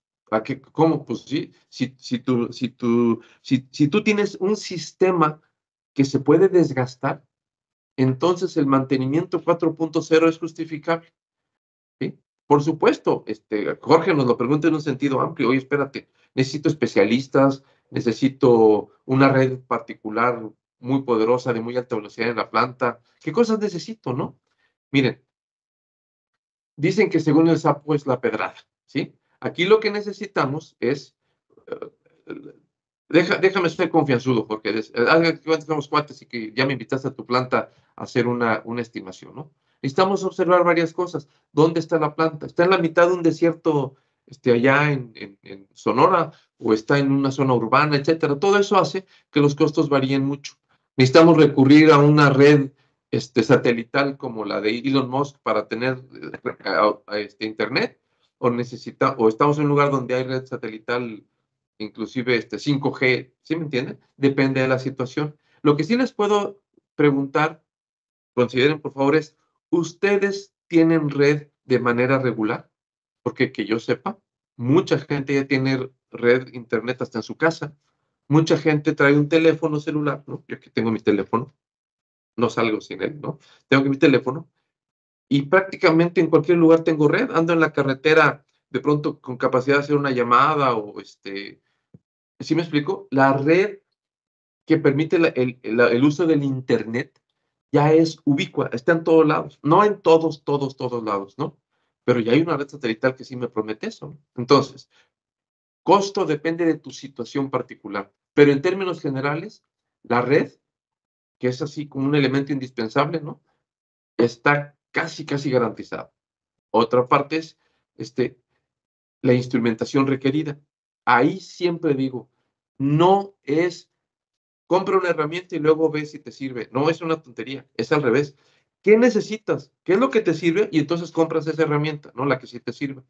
¿Cómo? Pues sí, si tú tienes un sistema que se puede desgastar, entonces el mantenimiento 4.0 es justificable, ¿sí? Por supuesto, Jorge nos lo pregunta en un sentido amplio. Oye, espérate, necesito especialistas, necesito una red particular muy poderosa de muy alta velocidad en la planta. ¿Qué cosas necesito, no? Miren, dicen que según el sapo es la pedrada, ¿sí? Aquí lo que necesitamos es, déjame ser confianzudo, porque somos cuates y que ya me invitaste a tu planta a hacer una estimación, ¿no? Necesitamos observar varias cosas. ¿Dónde está la planta? ¿Está en la mitad de un desierto allá en Sonora o está en una zona urbana, etcétera? Todo eso hace que los costos varíen mucho. Necesitamos recurrir a una red satelital como la de Elon Musk para tener internet, o estamos en un lugar donde hay red satelital, inclusive 5G, ¿sí me entienden? Depende de la situación. Lo que sí les puedo preguntar, consideren por favor, es, ¿ustedes tienen red de manera regular? Porque que yo sepa, mucha gente ya tiene red internet hasta en su casa. Mucha gente trae un teléfono celular, ¿no? Yo aquí tengo mi teléfono, no salgo sin él, ¿no? Tengo mi teléfono y prácticamente en cualquier lugar tengo red. Ando en la carretera de pronto con capacidad de hacer una llamada o ¿sí me explico? La red que permite el uso del internet ya es ubicua, está en todos lados, no en todos lados, ¿no? Pero ya hay una red satelital que sí me promete eso. Entonces, costo depende de tu situación particular, pero en términos generales, la red, que es así como un elemento indispensable, ¿no? Está casi garantizada. Otra parte es la instrumentación requerida. Ahí siempre digo, no es compra una herramienta y luego ves si te sirve. No es una tontería, es al revés. ¿Qué necesitas? ¿Qué es lo que te sirve? Y entonces compras esa herramienta, ¿no? La que sí te sirve.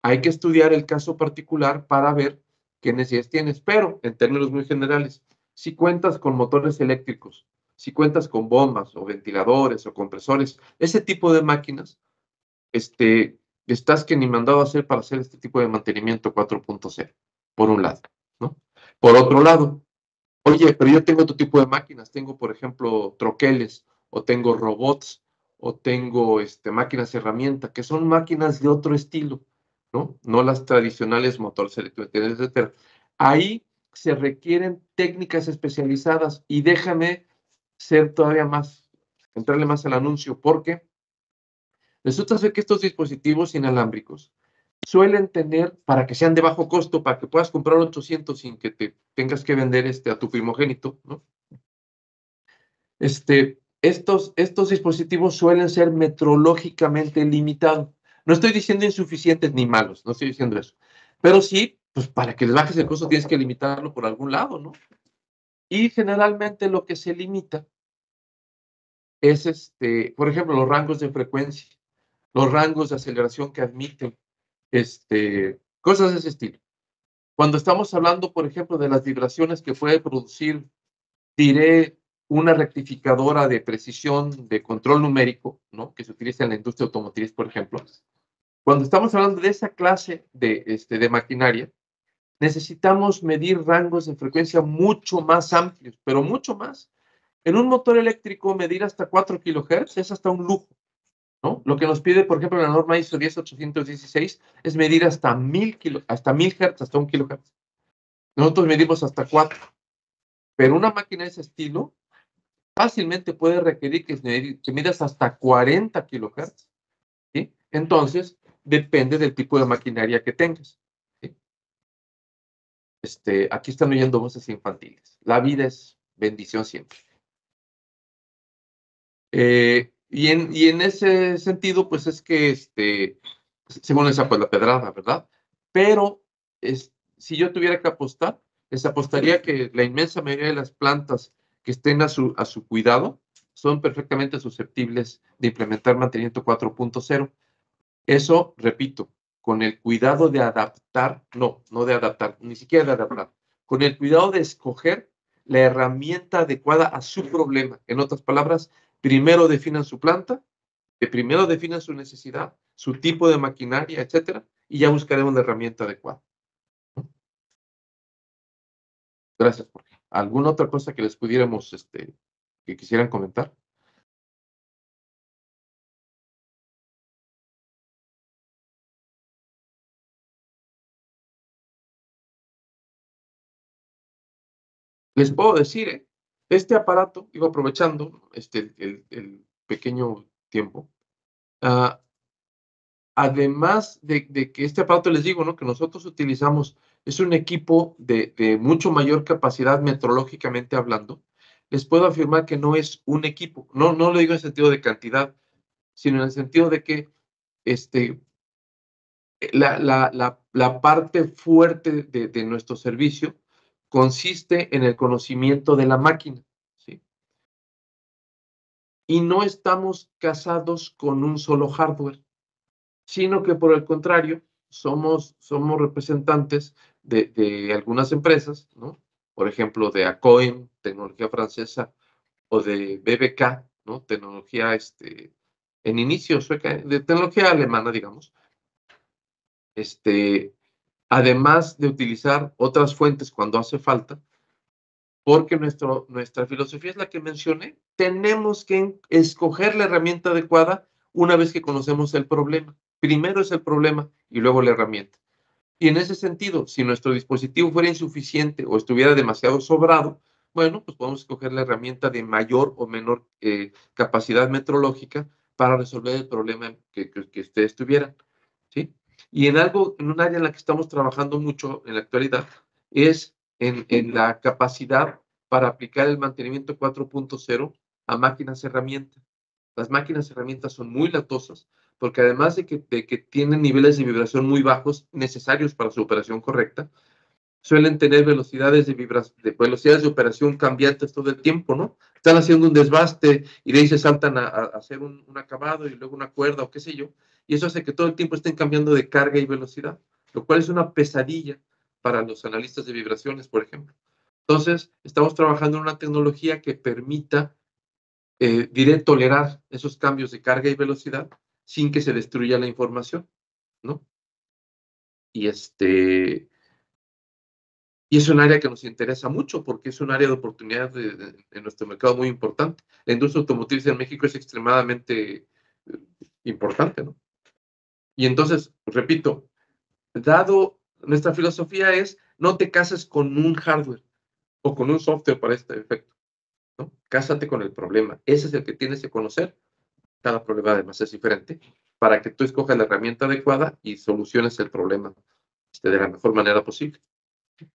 Hay que estudiar el caso particular para ver qué necesidades tienes, pero en términos muy generales, si cuentas con motores eléctricos, si cuentas con bombas o ventiladores o compresores, ese tipo de máquinas, estás que ni mandado a hacer para hacer este tipo de mantenimiento 4.0, por un lado, ¿no? Por otro lado, oye, pero yo tengo otro tipo de máquinas, tengo, por ejemplo, troqueles, o tengo robots, o tengo máquinas herramienta, que son máquinas de otro estilo, ¿no? No las tradicionales motores eléctricos, etcétera. Ahí se requieren técnicas especializadas y déjame ser todavía más, entrarle más al anuncio, porque resulta ser que estos dispositivos inalámbricos suelen tener, para que sean de bajo costo, para que puedas comprar 800 sin que te tengas que vender a tu primogénito, ¿no? Estos dispositivos suelen ser metrológicamente limitados. No estoy diciendo insuficientes ni malos, no estoy diciendo eso. Pero sí, pues para que les bajes el costo tienes que limitarlo por algún lado, ¿no? Y generalmente lo que se limita es, por ejemplo, los rangos de frecuencia, los rangos de aceleración que admiten, cosas de ese estilo. Cuando estamos hablando, por ejemplo, de las vibraciones que puede producir, diré, una rectificadora de precisión de control numérico, ¿no? Que se utiliza en la industria automotriz, por ejemplo. Cuando estamos hablando de esa clase de maquinaria, necesitamos medir rangos de frecuencia mucho más amplios, pero mucho más. En un motor eléctrico, medir hasta 4 kHz es hasta un lujo, ¿no? Lo que nos pide, por ejemplo, la norma ISO 10816 es medir hasta 1000 Hz, hasta 1 kHz. Nosotros medimos hasta 4, pero una máquina de ese estilo fácilmente puede requerir que midas hasta 40 kilohertz, ¿sí? Entonces, depende del tipo de maquinaria que tengas, ¿sí? Aquí están oyendo voces infantiles. La vida es bendición siempre. Y en ese sentido, pues es que, según esa, pues la pedrada, ¿verdad? Pero si yo tuviera que apostar, les apostaría que la inmensa mayoría de las plantas que estén a su cuidado son perfectamente susceptibles de implementar mantenimiento 4.0. Eso, repito, con el cuidado de adaptar, no de adaptar, ni siquiera de adaptar, con el cuidado de escoger la herramienta adecuada a su problema. En otras palabras, primero definan su planta, que primero definan su necesidad, su tipo de maquinaria, etcétera, y ya buscaremos la herramienta adecuada. Gracias, Jorge. ¿Alguna otra cosa que les pudiéramos, que quisieran comentar? Les puedo decir, este aparato, iba aprovechando el pequeño tiempo, además de que este aparato, les digo, ¿no?, que nosotros utilizamos, es un equipo de mucho mayor capacidad metrológicamente hablando, les puedo afirmar que no es un equipo, no lo digo en el sentido de cantidad, sino en el sentido de que la parte fuerte de nuestro servicio consiste en el conocimiento de la máquina, ¿sí? Y no estamos casados con un solo hardware, sino que por el contrario, somos representantes de algunas empresas, ¿no? Por ejemplo, de ACOEM, tecnología francesa, o de BBK, ¿no? Tecnología, en inicio sueca, de tecnología alemana, digamos. Además de utilizar otras fuentes cuando hace falta, porque nuestra filosofía es la que mencioné, tenemos que escoger la herramienta adecuada una vez que conocemos el problema. Primero es el problema y luego la herramienta. Y en ese sentido, si nuestro dispositivo fuera insuficiente o estuviera demasiado sobrado, bueno, pues podemos escoger la herramienta de mayor o menor capacidad metrológica para resolver el problema que ustedes tuvieran, ¿sí? Y en un área en la que estamos trabajando mucho en la actualidad es en la capacidad para aplicar el mantenimiento 4.0 a máquinas herramientas. Las máquinas herramientas son muy latosas porque además de que tienen niveles de vibración muy bajos necesarios para su operación correcta, suelen tener velocidades velocidades de operación cambiantes todo el tiempo, ¿no? Están haciendo un desbaste y de ahí se saltan a hacer un acabado y luego una cuerda o qué sé yo, y eso hace que todo el tiempo estén cambiando de carga y velocidad, lo cual es una pesadilla para los analistas de vibraciones, por ejemplo. Entonces, estamos trabajando en una tecnología que permita, diré, tolerar esos cambios de carga y velocidad sin que se destruya la información, ¿no? Y y es un área que nos interesa mucho porque es un área de oportunidad en nuestro mercado muy importante. La industria automotriz en México es extremadamente importante, ¿no? Y entonces, repito, dado nuestra filosofía es no te cases con un hardware o con un software para este efecto, ¿no? Cásate con el problema. Ese es el que tienes que conocer. Cada problema además es diferente para que tú escojas la herramienta adecuada y soluciones el problema de la mejor manera posible.